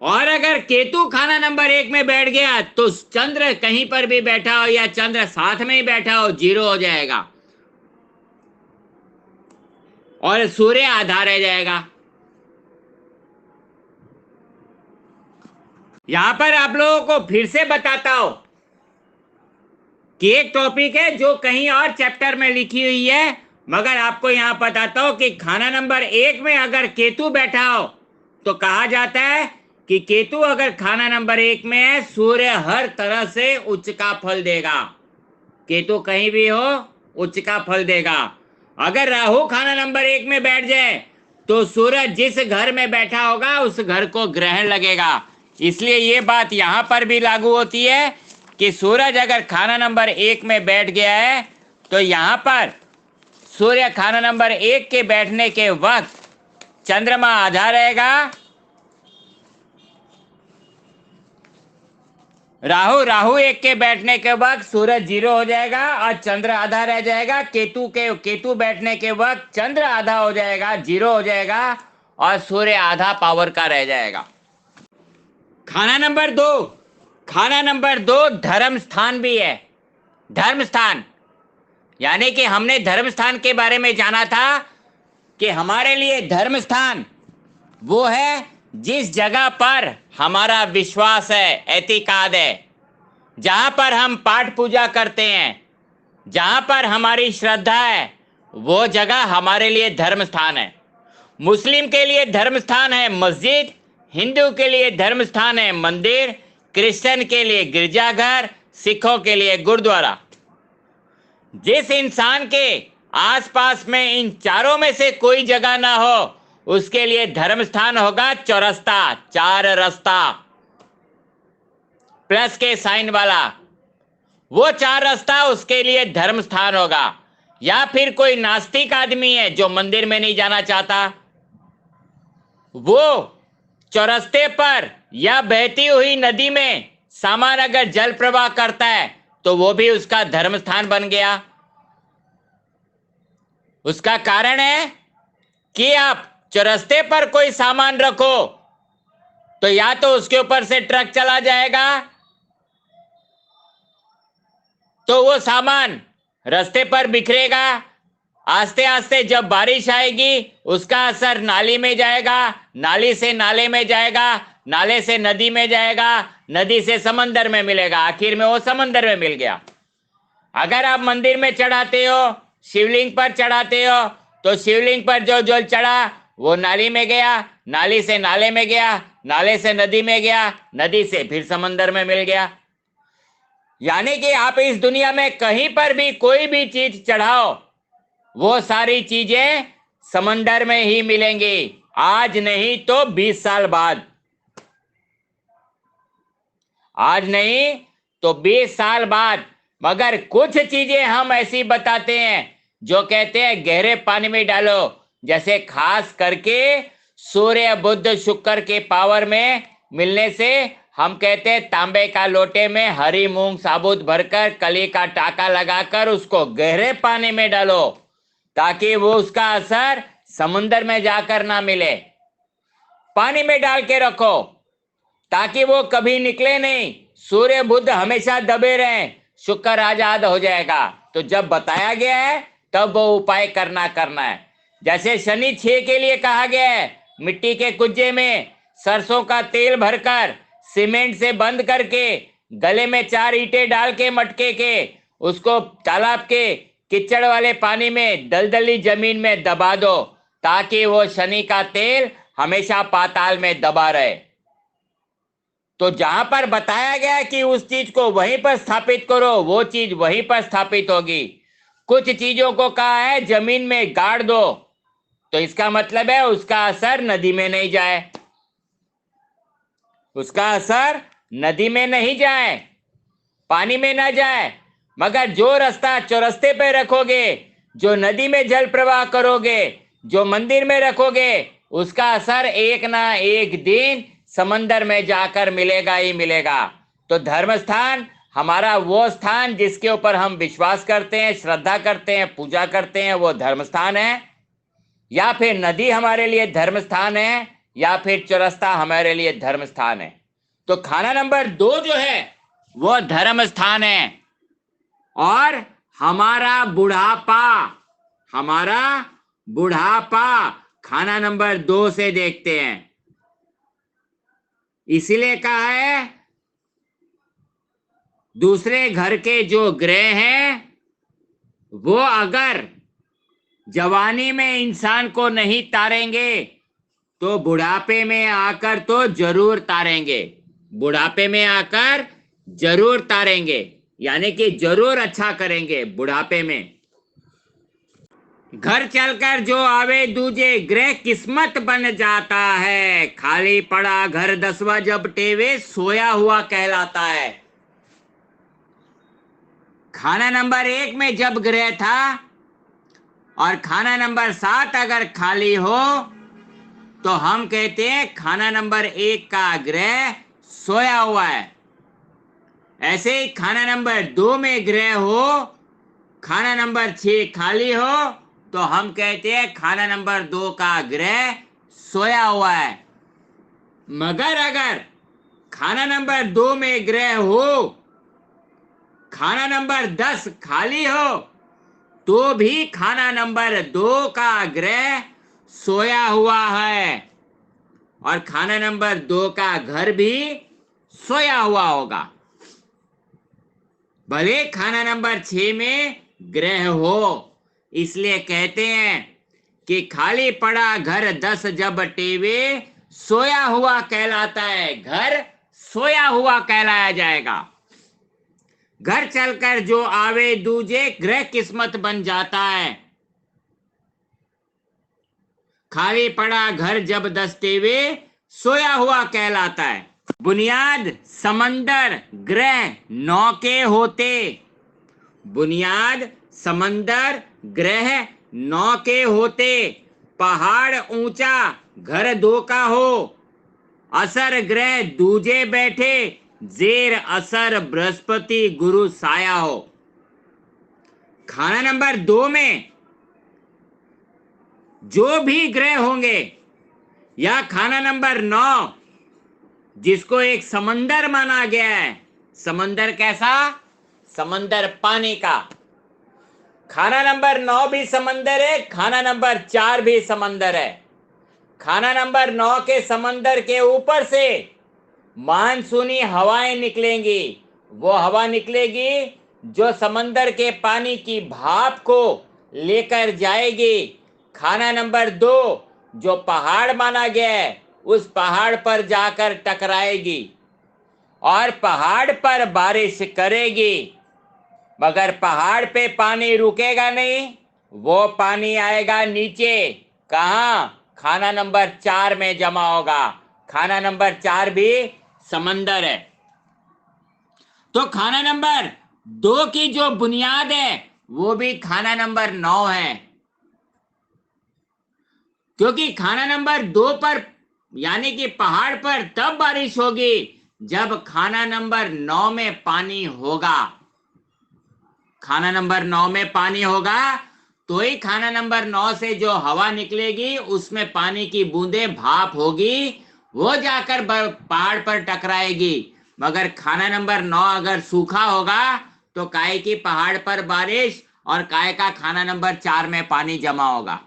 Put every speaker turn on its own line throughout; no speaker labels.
और अगर केतु खाना नंबर 1 में बैठ गया तो चंद्र कहीं पर भी बैठा हो या चंद्र साथ में ही बैठा हो, 0 हो जाएगा और सूर्य आधा रह जाएगा। यहां पर आप लोगों को फिर से बताता हूं कि एक टॉपिक है जो कहीं और चैप्टर में लिखी हुई है, मगर आपको यहां बताता हूं कि खाना नंबर 1 में अगर केतु बैठा हो तो कहा जाता है कि केतु अगर खाना नंबर 1 में है, सूर्य हर तरह से उच्च का फल देगा। केतु कहीं भी हो, उच्च का फल देगा। अगर राहु खाना नंबर 1 में बैठ जाए तो सूर्य जिस घर में बैठा होगा उस घर को ग्रहण लगेगा। इसलिए ये बात यहां पर भी लागू होती है कि सूरज अगर खाना नंबर 1 में बैठ गया है तो यहां पर सूर्य खाना नंबर 1 के बैठने के वक्त चंद्रमा आधा रहेगा, राहु 1 के बैठने के वक्त सूरज 0 हो जाएगा और चंद्र आधा रह जाएगा। केतु बैठने के वक्त चंद्र आधा हो जाएगा, 0 हो जाएगा और सूर्य आधा पावर का रह जाएगा। खाना नंबर 2 धर्म स्थान भी है। धर्म स्थान यानी कि हमने धर्म स्थान के बारे में जाना था कि हमारे लिए धर्म स्थान वो है जिस जगह पर हमारा विश्वास है, एतिकाद है, जहां पर हम पाठ पूजा करते हैं, जहां पर हमारी श्रद्धा है, वो जगह हमारे लिए धर्म स्थान है। मुस्लिम के लिए धर्म स्थान है मस्जिद, हिंदू के लिए धर्म स्थान है मंदिर, क्रिश्चियन के लिए गिरजाघर, सिखों के लिए गुरुद्वारा। जिस इंसान के आसपास में इन चारों में से कोई जगह ना हो उसके लिए धर्म स्थान होगा चौरस्ता, 4 रास्ता प्लस के साइन वाला, वो 4 रास्ता उसके लिए धर्म स्थान होगा। या फिर कोई नास्तिक आदमी है जो मंदिर में नहीं जाना चाहता, वो चौरस्ते पर या बहती हुई नदी में सामान अगर जल प्रवाह करता है तो वो भी उसका धर्म स्थान बन गया। उसका कारण है कि आप चौरस्ते पर कोई सामान रखो तो या तो उसके ऊपर से ट्रक चला जाएगा, तो वो सामान रास्ते पर बिखरेगा, आस्ते आस्ते जब बारिश आएगी उसका असर नाली में जाएगा, नाली से नाले में जाएगा, नाले से नदी में जाएगा, नदी से समंदर में मिलेगा, आखिर में वो समंदर में मिल गया। अगर आप मंदिर में चढ़ाते हो, शिवलिंग पर चढ़ाते हो, तो शिवलिंग पर जो जल चढ़ा वो नाली में गया, नाली से नाले में गया, नाले से नदी में गया, नदी से फिर समंदर में मिल गया। यानी कि आप इस दुनिया में कहीं पर भी कोई भी चीज चढ़ाओ वो सारी चीजें समंदर में ही मिलेंगी, आज नहीं तो 20 साल बाद। आज नहीं तो 20 साल बाद। मगर कुछ चीजें हम ऐसी बताते हैं जो कहते हैं गहरे पानी में डालो, जैसे खास करके सूर्य बुध शुक्र के पावर में मिलने से हम कहते हैं तांबे का लोटे में हरी मूंग साबुत भरकर कली का टाका लगाकर उसको गहरे पानी में डालो ताकि वो उसका असर समुद्र में जाकर ना मिले। पानी में डाल के रखो ताकि वो कभी निकले नहीं, सूर्य बुध हमेशा दबे रहें, शुक्र आजाद हो जाएगा। तो जब बताया गया है तब वो उपाय करना है। जैसे शनि 6 के लिए कहा गया है, मिट्टी के कुज्जे में सरसों का तेल भरकर सीमेंट से बंद करके गले में 4 ईंटें डाल के मटके के उसको तालाब के कीचड़ वाले पानी में दलदली जमीन में दबा दो ताकि वो शनि का तेल हमेशा पाताल में दबा रहे। तो जहां पर बताया गया कि उस चीज को वहीं पर स्थापित करो, वो चीज वहीं पर स्थापित होगी। कुछ चीजों को कहा है जमीन में गाड़ दो, तो इसका मतलब है उसका असर नदी में नहीं जाए, उसका असर नदी में नहीं जाए, पानी में ना जाए। मगर जो रास्ता चौरस्ते पे रखोगे, जो नदी में जल प्रवाह करोगे, जो मंदिर में रखोगे, उसका असर एक ना एक दिन समंदर में जाकर मिलेगा ही मिलेगा। तो धर्म स्थान हमारा वो स्थान जिसके ऊपर हम विश्वास करते हैं, श्रद्धा करते हैं, पूजा करते हैं, वो धर्म स्थान है। या फिर नदी हमारे लिए धर्म स्थान है, या फिर चौरस्ता हमारे लिए धर्म स्थान है। तो खाना नंबर 2 जो है वो धर्म स्थान है। और हमारा बुढ़ापा खाना नंबर 2 से देखते हैं। इसलिए कहा है दूसरे घर के जो ग्रह हैं वो अगर जवानी में इंसान को नहीं तारेंगे तो बुढ़ापे में आकर तो जरूर तारेंगे। बुढ़ापे में आकर जरूर तारेंगे, यानी कि जरूर अच्छा करेंगे बुढ़ापे में। घर चलकर जो आवे दूजे ग्रह किस्मत बन जाता है। खाली पड़ा घर 10वां जब टेवे सोया हुआ कहलाता है। खाना नंबर 1 में जब ग्रह था और खाना नंबर 7 अगर खाली हो तो हम कहते हैं खाना नंबर 1 का ग्रह सोया हुआ है। ऐसे ही खाना नंबर 2 में ग्रह हो, खाना नंबर 6 खाली हो तो हम कहते हैं खाना नंबर 2 का ग्रह सोया हुआ है। मगर अगर खाना नंबर 2 में ग्रह हो, खाना नंबर 10 खाली हो तो भी खाना नंबर 2 का ग्रह सोया हुआ है और खाना नंबर 2 का घर भी सोया हुआ होगा। भले खाना नंबर 6 में ग्रह हो। इसलिए कहते हैं कि खाली पड़ा घर 10 जब टेवे सोया हुआ कहलाता है। घर सोया हुआ कहलाया जाएगा। घर चलकर जो आवे दूजे ग्रह किस्मत बन जाता है। खाली पड़ा घर जब 10 टेवे सोया हुआ कहलाता है। बुनियाद समंदर ग्रह 9 के होते। बुनियाद समंदर ग्रह 9 के होते। पहाड़ ऊंचा घर 2 का हो। असर ग्रह दूजे बैठे जेर असर बृहस्पति गुरु साया हो। खाना नंबर 2 में जो भी ग्रह होंगे या खाना नंबर 9 जिसको एक समंदर माना गया है। समंदर कैसा? समंदर पानी का। खाना नंबर 9 भी समंदर है, खाना नंबर 4 भी समंदर है। खाना नंबर 9 के समंदर के ऊपर से मानसूनी हवाएं निकलेंगी। वो हवा निकलेगी जो समंदर के पानी की भाप को लेकर जाएगी। खाना नंबर 2 जो पहाड़ माना गया है उस पहाड़ पर जाकर टकराएगी और पहाड़ पर बारिश करेगी। मगर पहाड़ पे पानी रुकेगा नहीं, वो पानी आएगा नीचे। कहाँ? खाना नंबर 4 में जमा होगा। खाना नंबर 4 भी समंदर है। तो खाना नंबर 2 की जो बुनियाद है वो भी खाना नंबर 9 है। क्योंकि खाना नंबर 2 पर यानी कि पहाड़ पर तब बारिश होगी जब खाना नंबर 9 में पानी होगा। खाना नंबर 9 में पानी होगा तो ही खाना नंबर 9 से जो हवा निकलेगी उसमें पानी की बूंदें भाप होगी, वो जाकर पहाड़ पर टकराएगी। मगर खाना नंबर 9 अगर सूखा होगा तो काय की पहाड़ पर बारिश और काय का खाना नंबर 4 में पानी जमा होगा।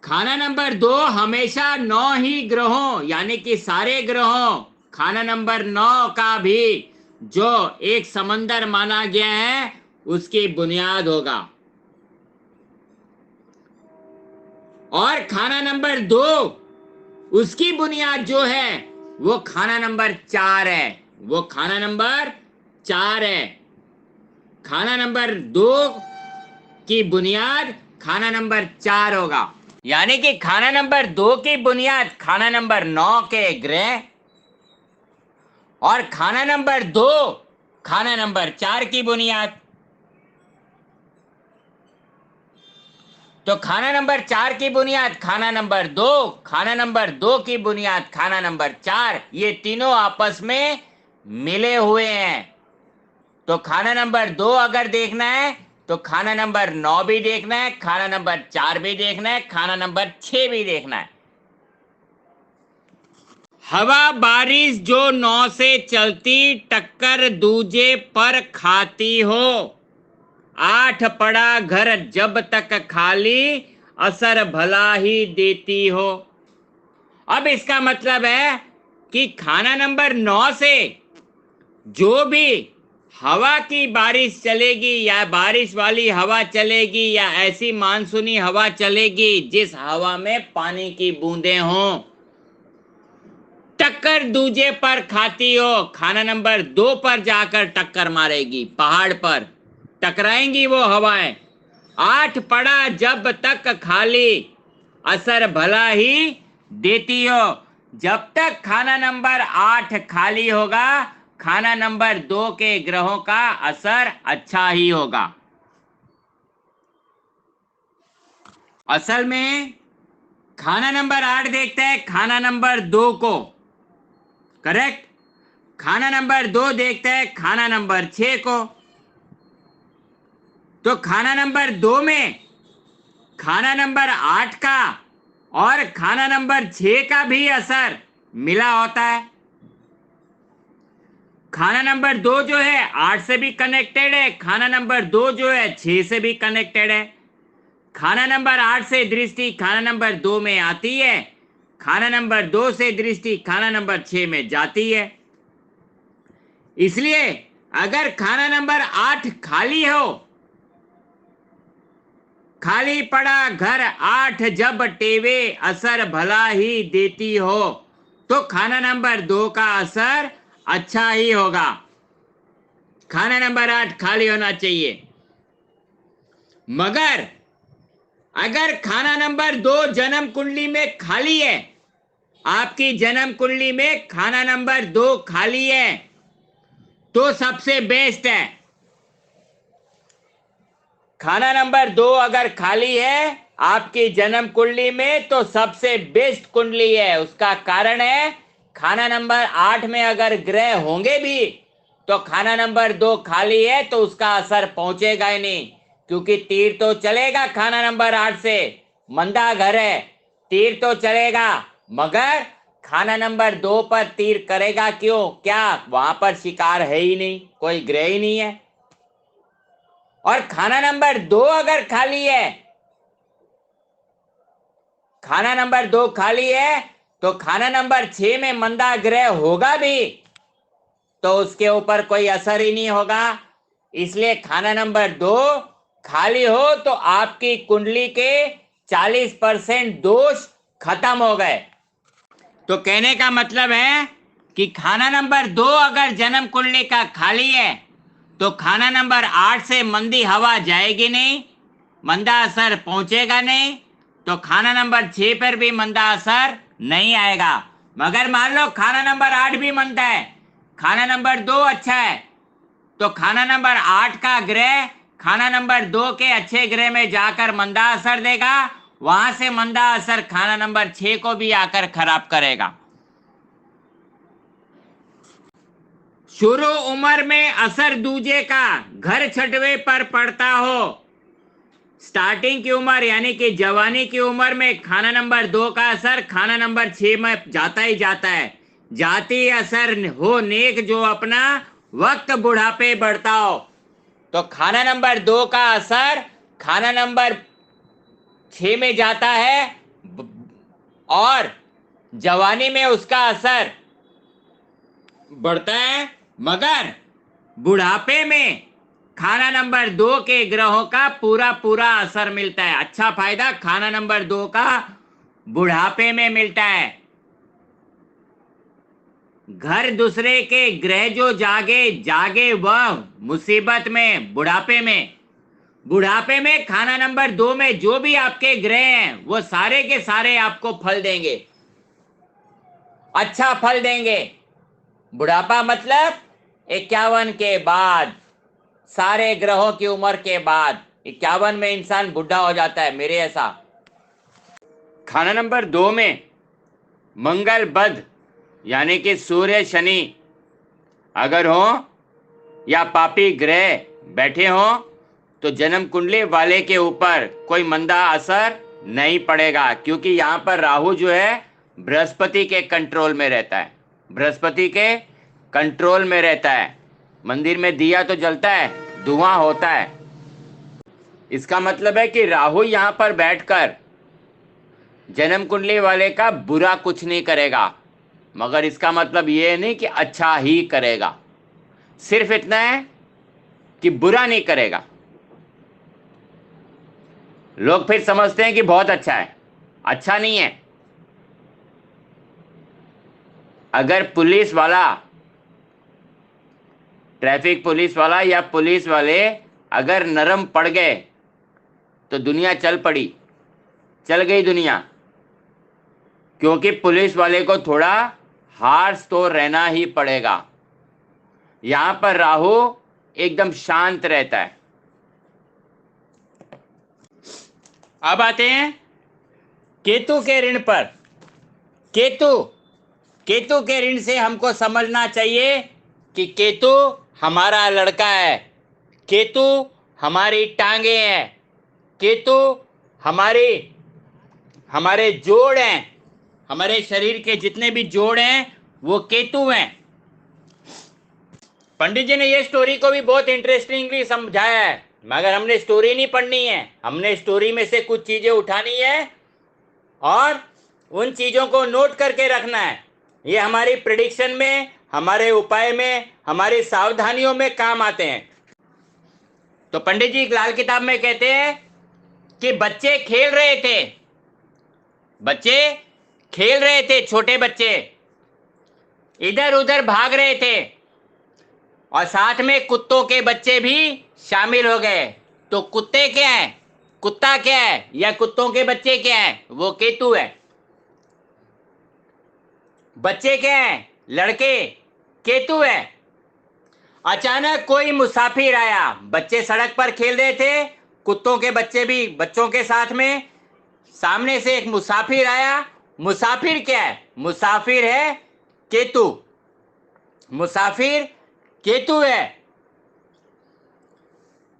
खाना नंबर 2 हमेशा 9 ही ग्रहों यानी कि सारे ग्रहों खाना नंबर 9 का भी जो एक समंदर माना गया है उसकी बुनियाद होगा। और खाना नंबर 2 उसकी बुनियाद जो है वो खाना नंबर 4 है। वो खाना नंबर 4 है। खाना नंबर 2 की बुनियाद खाना नंबर 4 होगा। यानी कि खाना नंबर 2 की बुनियाद खाना नंबर 9 के ग्रह और खाना नंबर 2 खाना नंबर 4 की बुनियाद। तो खाना नंबर 4 की बुनियाद खाना नंबर 2, खाना नंबर 2 की बुनियाद खाना नंबर 4, ये तीनों आपस में मिले हुए हैं। तो खाना नंबर 2 अगर देखना है तो खाना नंबर 9 भी देखना है, खाना नंबर 4 भी देखना है, खाना नंबर 6 भी देखना है। हवा बारिश जो 9 से चलती, टक्कर दूजे पर खाती हो। 8 पड़ा घर जब तक खाली, असर भला ही देती हो। अब इसका मतलब है कि खाना नंबर 9 से जो भी हवा की बारिश चलेगी या बारिश वाली हवा चलेगी या ऐसी मानसूनी हवा चलेगी जिस हवा में पानी की बूंदें हों, टक्कर दूजे पर खाती हो। खाना नंबर 2 पर जाकर टक्कर मारेगी, पहाड़ पर टकराएंगी वो हवाएं। 8 पड़ा जब तक खाली, असर भला ही देती हो। जब तक खाना नंबर 8 खाली होगा, खाना नंबर 2 के ग्रहों का असर अच्छा ही होगा। असल में खाना नंबर 8 देखते हैं खाना नंबर 2 को, करेक्ट। खाना नंबर 2 देखते हैं खाना नंबर 6 को। तो खाना नंबर 2 में खाना नंबर 8 का और खाना नंबर 6 का भी असर मिला होता है। खाना नंबर 2 जो है 8 से भी कनेक्टेड है, खाना नंबर 2 जो है 6 से भी कनेक्टेड है। खाना नंबर 8 से दृष्टि खाना नंबर 2 में आती है, खाना नंबर 2 से दृष्टि खाना नंबर 6 में जाती है। इसलिए अगर खाना नंबर 8 खाली हो, खाली पड़ा घर 8 जब टेवे, असर भला ही देती हो, तो खाना नंबर 2 का असर अच्छा ही होगा। खाना नंबर 8 खाली होना चाहिए। मगर अगर खाना नंबर 2 जन्म कुंडली में खाली है, आपकी जन्म कुंडली में खाना नंबर 2 खाली है, तो सबसे बेस्ट है। खाना नंबर 2 अगर खाली है आपकी जन्म कुंडली में, तो सबसे बेस्ट कुंडली है। उसका कारण है खाना नंबर 8 में अगर ग्रह होंगे भी तो खाना नंबर 2 खाली है तो उसका असर पहुंचेगा ही नहीं, क्योंकि तीर तो चलेगा खाना नंबर 8 से, मंदा घर है, तीर तो चलेगा, मगर खाना नंबर 2 पर तीर करेगा क्यों? क्या वहां पर शिकार है ही नहीं, कोई ग्रह ही नहीं है। और खाना नंबर 2 अगर खाली है, खाना नंबर 2 खाली है तो खाना नंबर 6 में मंदा ग्रह होगा भी तो उसके ऊपर कोई असर ही नहीं होगा। इसलिए खाना नंबर 2 खाली हो तो आपकी कुंडली के 40% दोष खत्म हो गए। तो कहने का मतलब है कि खाना नंबर 2 अगर जन्म कुंडली का खाली है तो खाना नंबर 8 से मंदी हवा जाएगी नहीं, मंदा असर पहुंचेगा नहीं, तो खाना नंबर 6 पर भी मंदा असर नहीं आएगा। मगर मान लो खाना नंबर 8 भी मंदा है, खाना नंबर 2 अच्छा है, तो खाना नंबर 8 का ग्रह खाना नंबर 2 के अच्छे ग्रह में जाकर मंदा असर देगा, वहां से मंदा असर खाना नंबर 6 को भी आकर खराब करेगा। शुरू उम्र में असर दूजे का घर 6वें पर पड़ता हो। स्टार्टिंग की उम्र यानी कि जवानी की उम्र में खाना नंबर 2 का असर खाना नंबर 6 में जाता ही जाता है। जाती असर हो नेक जो अपना वक्त बुढ़ापे बढ़ता हो, तो खाना नंबर 2 का असर खाना नंबर 6 में जाता है और जवानी में उसका असर बढ़ता है, मगर बुढ़ापे में खाना नंबर 2 के ग्रहों का पूरा पूरा असर मिलता है। अच्छा फायदा खाना नंबर 2 का बुढ़ापे में मिलता है। घर दूसरे के ग्रह जो जागे वह मुसीबत में, बुढ़ापे में खाना नंबर 2 में जो भी आपके ग्रह हैं वो सारे के सारे आपको फल देंगे, अच्छा फल देंगे। बुढ़ापा मतलब 51 के बाद, सारे ग्रहों की उम्र के बाद 51 में इंसान बुढ़ा हो जाता है मेरे ऐसा। खाना नंबर 2 में मंगल बुध यानी कि सूर्य शनि अगर हो या पापी ग्रह बैठे हो तो जन्म कुंडली वाले के ऊपर कोई मंदा असर नहीं पड़ेगा, क्योंकि यहाँ पर राहु जो है बृहस्पति के कंट्रोल में रहता है, बृहस्पति के कंट्रोल में रहता है। मंदिर में दिया तो जलता है, धुआं होता है। इसका मतलब है कि राहु यहाँ पर बैठकर जन्म कुंडली वाले का बुरा कुछ नहीं करेगा, मगर इसका मतलब ये नहीं कि अच्छा ही करेगा, सिर्फ इतना है कि बुरा नहीं करेगा। लोग फिर समझते हैं कि बहुत अच्छा है, अच्छा नहीं है। अगर पुलिस वाला, ट्रैफिक पुलिस वाला या पुलिस वाले अगर नरम पड़ गए तो दुनिया चल पड़ी, चल गई दुनिया, क्योंकि पुलिस वाले को थोड़ा हार्श तो रहना ही पड़ेगा। यहां पर राहु एकदम शांत रहता है। अब आते हैं केतु के ऋण पर। केतु के ऋण से हमको समझना चाहिए कि केतु हमारा लड़का है, केतु हमारी टांगे हैं, केतु हमारे जोड़ हैं, हमारे शरीर के जितने भी जोड़ हैं वो केतु हैं। पंडित जी ने ये स्टोरी को भी बहुत इंटरेस्टिंगली समझाया है, मगर हमने स्टोरी नहीं पढ़नी है, हमने स्टोरी में से कुछ चीजें उठानी है और उन चीजों को नोट करके रखना है। ये हमारी प्रेडिक्शन में, हमारे उपाय में, हमारी सावधानियों में काम आते हैं। तो पंडित जी लाल किताब में कहते हैं कि बच्चे खेल रहे थे, छोटे बच्चे इधर उधर भाग रहे थे और साथ में कुत्तों के बच्चे भी शामिल हो गए। तो कुत्ते क्या है, कुत्ता क्या है या कुत्तों के बच्चे क्या है? वो केतु है। बच्चे क्या है? लड़के, केतु है। अचानक कोई मुसाफिर आया, बच्चे सड़क पर खेल रहे थे, कुत्तों के बच्चे भी बच्चों के साथ में। सामने से एक मुसाफिर आया। मुसाफिर क्या है? मुसाफिर है केतु, मुसाफिर केतु है।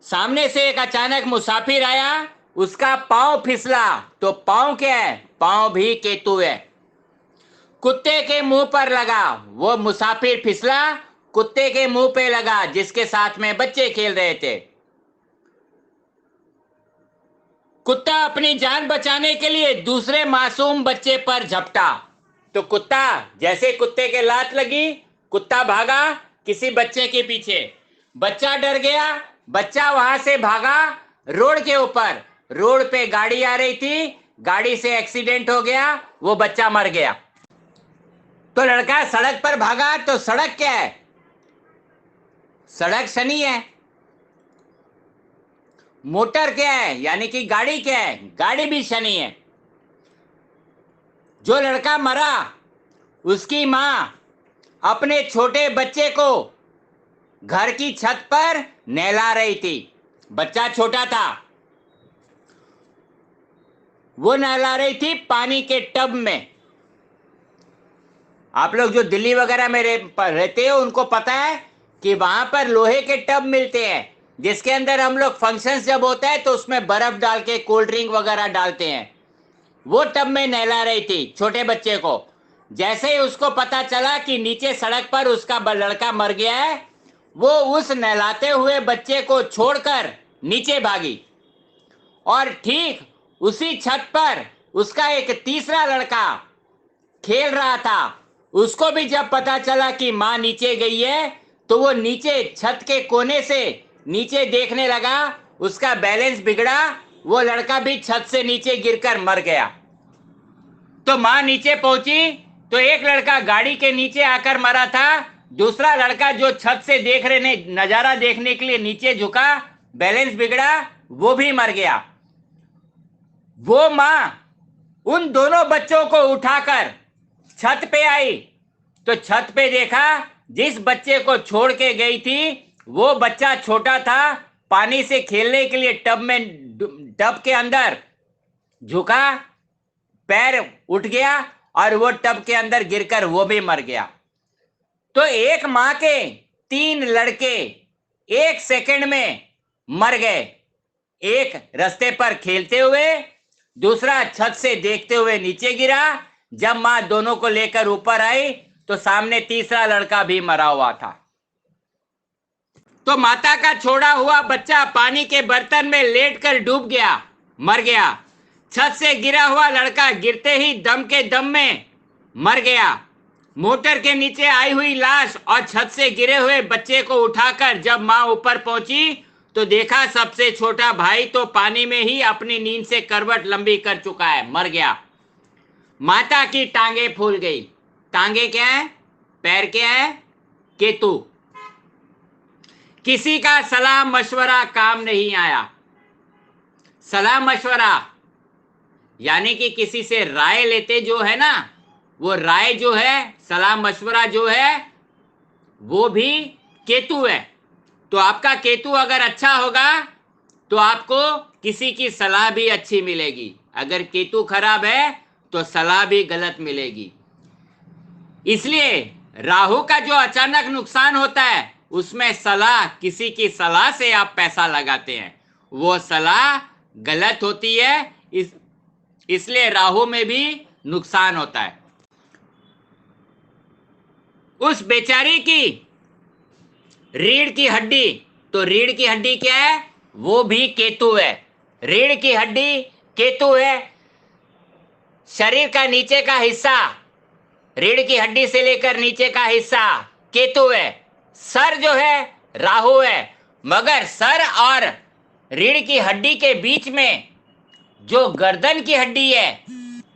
सामने से एक अचानक मुसाफिर आया, उसका पांव फिसला, तो पांव क्या है? पांव भी केतु है। कुत्ते के मुंह पर लगा, वो मुसाफिर फिसला, कुत्ते के मुंह पे लगा जिसके साथ में बच्चे खेल रहे थे। कुत्ता अपनी जान बचाने के लिए दूसरे मासूम बच्चे पर झपटा, तो कुत्ता, जैसे कुत्ते के लात लगी, कुत्ता भागा किसी बच्चे के पीछे। बच्चा डर गया, बच्चा वहां से भागा रोड के ऊपर। रोड पे गाड़ी आ रही थी, गाड़ी से एक्सीडेंट हो गया, वो बच्चा मर गया। तो लड़का सड़क पर भागा, तो सड़क क्या है? सड़क शनि है। मोटर क्या है? यानी कि गाड़ी क्या है? गाड़ी भी शनि है। जो लड़का मरा, उसकी मां अपने छोटे बच्चे को घर की छत पर नहला रही थी। बच्चा छोटा था, वो नहला रही थी पानी के टब में। आप लोग जो दिल्ली वगैरह में रहते हो उनको पता है कि वहां पर लोहे के टब मिलते हैं, जिसके अंदर हम लोग फंक्शंस जब होता है तो उसमें बर्फ डाल के कोल्ड ड्रिंक वगैरह डालते हैं। वो टब में नहला रही थी छोटे बच्चे को। जैसे ही उसको पता चला कि नीचे सड़क पर उसका लड़का मर गया है, वो उस नहलाते हुए बच्चे को छोड़कर नीचे भागी। और ठीक उसी छत पर उसका एक तीसरा लड़का खेल रहा था। उसको भी जब पता चला कि मां नीचे गई है, तो वो नीचे छत के कोने से नीचे देखने लगा। उसका बैलेंस बिगड़ा, वो लड़का भी छत से नीचे गिरकर मर गया। तो मां नीचे पहुंची तो एक लड़का गाड़ी के नीचे आकर मरा था, दूसरा लड़का जो छत से नजारा देखने के लिए नीचे झुका, बैलेंस बिगड़ा, वो भी मर गया। वो मां उन दोनों बच्चों को उठाकर छत पे आई, तो छत पे देखा जिस बच्चे को छोड़ के गई थी वो बच्चा छोटा था, पानी से खेलने के लिए टब के अंदर झुका, पैर उठ गया और वो टब के अंदर गिरकर वो भी मर गया। तो एक मां के 3 लड़के 1 सेकंड में मर गए। एक रास्ते पर खेलते हुए, दूसरा छत से देखते हुए नीचे गिरा। जब मां दोनों को लेकर ऊपर आई तो सामने तीसरा लड़का भी मरा हुआ था। तो माता का छोड़ा हुआ बच्चा पानी के बर्तन में लेटकर डूब गया, मर गया। छत से गिरा हुआ लड़का गिरते ही दम के दम में मर गया। मोटर के नीचे आई हुई लाश और छत से गिरे हुए बच्चे को उठाकर जब मां ऊपर पहुंची तो देखा सबसे छोटा भाई तो पानी में ही अपनी नींद से करवट लंबी कर चुका है, मर गया। माता की टांगे फूल गई। टांगे क्या है? पैर क्या है? केतु। किसी का सलाह मशवरा काम नहीं आया। सलाह मशवरा यानी कि किसी से राय लेते जो है ना, वो राय जो है, सलाह मशवरा जो है, वो भी केतु है। तो आपका केतु अगर अच्छा होगा तो आपको किसी की सलाह भी अच्छी मिलेगी। अगर केतु खराब है तो सलाह भी गलत मिलेगी। इसलिए राहु का जो अचानक नुकसान होता है उसमें सलाह, किसी की सलाह से आप पैसा लगाते हैं, वो सलाह गलत होती है। इसलिए राहु में भी नुकसान होता है। उस बेचारी की रीढ़ की हड्डी, तो रीढ़ की हड्डी क्या है? वो भी केतु है। रीढ़ की हड्डी केतु है। शरीर का नीचे का हिस्सा, रीढ़ की हड्डी से लेकर नीचे का हिस्सा केतु है। सर जो है राहु है। मगर सर और रीढ़ की हड्डी के बीच में जो गर्दन की हड्डी है,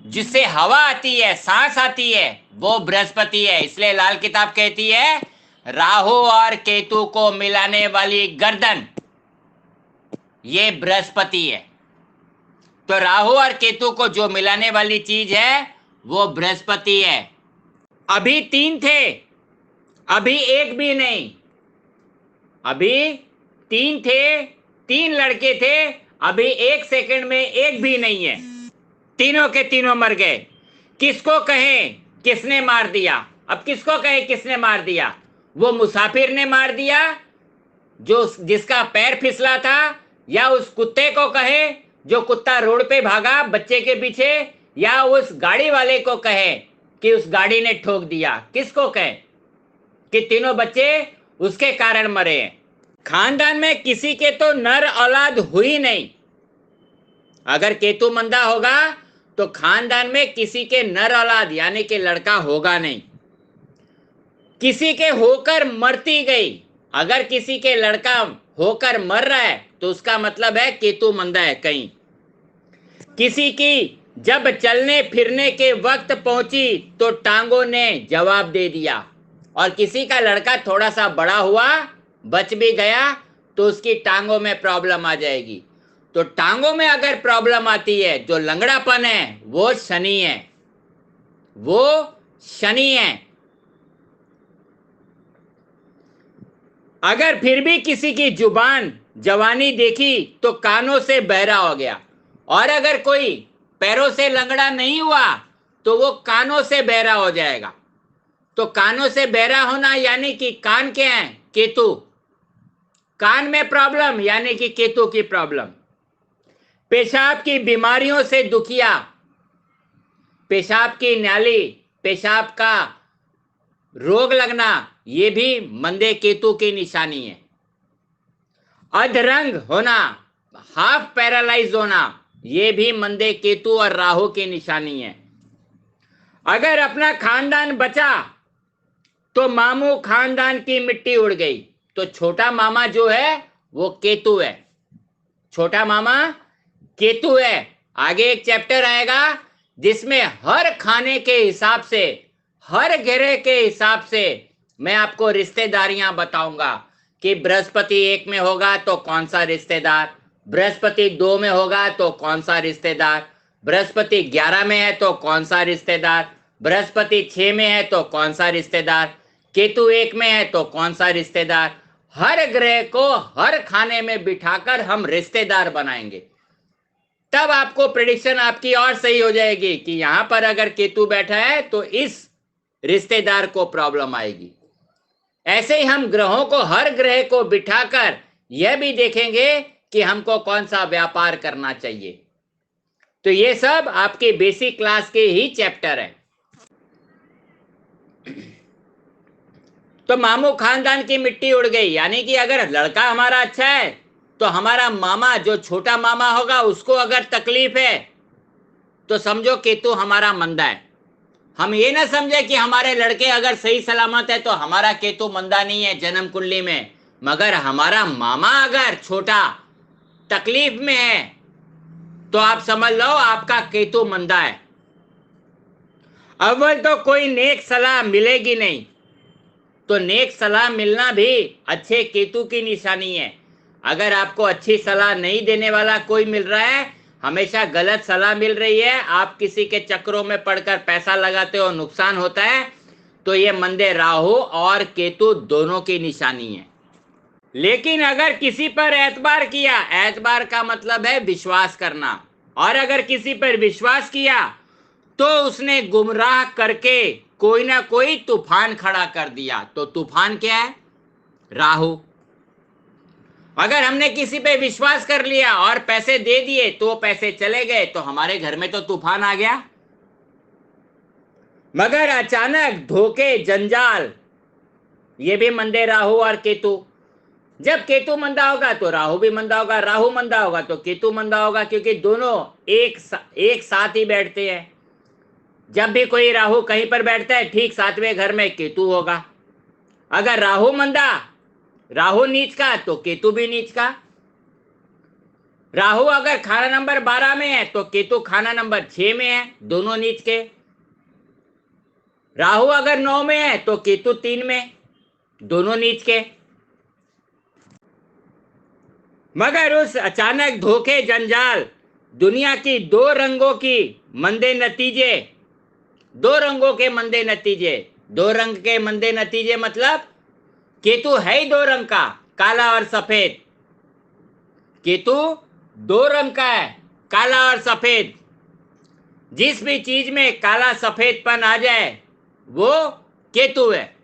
जिससे हवा आती है, सांस आती है, वो बृहस्पति है। इसलिए लाल किताब कहती है राहु और केतु को मिलाने वाली गर्दन ये बृहस्पति है। तो राहु और केतु को जो मिलाने वाली चीज है वो बृहस्पति है। अभी 3 थे, अभी एक भी नहीं। अभी 3 थे, 3 लड़के थे, अभी 1 सेकंड में एक भी नहीं है। तीनों के तीनों मर गए। किसको कहें किसने मार दिया? अब किसको कहें किसने मार दिया? वो मुसाफिर ने मार दिया जो जिसका पैर फिसला था, या उस कुत्ते को कहे जो कुत्ता रोड पे भागा बच्चे के पीछे, या उस गाड़ी वाले को कहे कि उस गाड़ी ने ठोक दिया? किसको कहें कि तीनों बच्चे उसके कारण मरे हैं? खानदान में किसी के तो नर औलाद हुई नहीं। अगर केतु मंदा होगा तो खानदान में किसी के नर औलाद यानी कि लड़का होगा नहीं। किसी के होकर मरती गई। अगर किसी के लड़का होकर मर रहा है तो उसका मतलब है केतु मंदा है कहीं। किसी की जब चलने फिरने के वक्त पहुंची तो टांगों ने जवाब दे दिया। और किसी का लड़का थोड़ा सा बड़ा हुआ, बच भी गया, तो उसकी टांगों में प्रॉब्लम आ जाएगी। तो टांगों में अगर प्रॉब्लम आती है, जो लंगड़ापन है, वो शनि है, वो शनि है। अगर फिर भी किसी की जुबान जवानी देखी तो कानों से बहरा हो गया। और अगर कोई पैरों से लंगड़ा नहीं हुआ तो वो कानों से बहरा हो जाएगा। तो कानों से बहरा होना यानी कि कान क्या है? केतु। कान में प्रॉब्लम यानी कि केतु की प्रॉब्लम। पेशाब की बीमारियों से दुखिया, पेशाब की नाली, पेशाब का रोग लगना, ये भी मंदे केतु की निशानी है। अधरंग होना, हाफ पैरालाइज होना, ये भी मंदे केतु और राहु की निशानी है। अगर अपना खानदान बचा तो मामू खानदान की मिट्टी उड़ गई। तो छोटा मामा जो है वो केतु है। छोटा मामा केतु है। आगे एक चैप्टर आएगा जिसमें हर खाने के हिसाब से, हर घेरे के हिसाब से मैं आपको रिश्तेदारियां बताऊंगा कि बृहस्पति 1 में होगा तो कौन सा रिश्तेदार, बृहस्पति 2 में होगा तो कौन सा रिश्तेदार, बृहस्पति 11 में है तो कौन सा रिश्तेदार, बृहस्पति 6 में है तो कौन सा रिश्तेदार, केतु 1 में है तो कौन सा रिश्तेदार। हर ग्रह को हर खाने में बिठाकर हम रिश्तेदार बनाएंगे। तब आपको प्रेडिक्शन आपकी और सही हो जाएगी कि यहां पर अगर केतु बैठा है तो इस रिश्तेदार को प्रॉब्लम आएगी। ऐसे ही हम ग्रहों को, हर ग्रह को बिठाकर यह भी देखेंगे कि हमको कौन सा व्यापार करना चाहिए। तो ये सब आपके बेसिक क्लास के ही चैप्टर है। तो मामू खानदान की मिट्टी उड़ गई, यानी कि अगर लड़का हमारा अच्छा है तो हमारा मामा जो छोटा मामा होगा उसको अगर तकलीफ है तो समझो केतु हमारा मंदा है। हम ये ना समझे कि हमारे लड़के अगर सही सलामत है तो हमारा केतु मंदा नहीं है जन्म कुंडली में, मगर हमारा मामा अगर छोटा तकलीफ में है तो आप समझ लो आपका केतु मंदा है। अव्वल तो कोई नेक सलाह मिलेगी नहीं, तो नेक सलाह मिलना भी अच्छे केतु की निशानी है। अगर आपको अच्छी सलाह नहीं देने वाला कोई मिल रहा है, हमेशा गलत सलाह मिल रही है, आप किसी के चक्रों में पड़कर पैसा लगाते हो, नुकसान होता है, तो ये मंदे राहु और केतु दोनों की निशानी है। लेकिन अगर किसी पर एतबार किया, एतबार का मतलब है विश्वास करना, और अगर किसी पर विश्वास किया तो उसने गुमराह करके कोई ना कोई तूफान खड़ा कर दिया। तो तूफान क्या है? राहु। अगर हमने किसी पे विश्वास कर लिया और पैसे दे दिए तो पैसे चले गए, तो हमारे घर में तो तूफान आ गया। मगर अचानक धोखे, जंजाल, ये भी मंदे राहु और केतु। जब केतु मंदा होगा तो राहु भी मंदा होगा, राहु मंदा होगा तो केतु मंदा होगा, क्योंकि दोनों एक साथ ही बैठते हैं। जब भी कोई राहु कहीं पर बैठता है ठीक 7वें घर में केतु होगा। अगर राहु मंदा, राहु नीच का तो केतु भी नीच का। राहु अगर खाना नंबर 12 में है तो केतु खाना नंबर 6 में है, दोनों नीच के। राहु अगर 9 में है तो केतु 3 में, दोनों नीच के। मगर उस अचानक धोखे, जंजाल, दुनिया की दो रंगों की मंदे नतीजे, दो रंगों के मंदे नतीजे, दो रंग के मंदे नतीजे मतलब केतु है ही दो रंग का, काला और सफेद। केतु दो रंग का है, काला और सफेद। जिस भी चीज में काला सफेदपन आ जाए वो केतु है।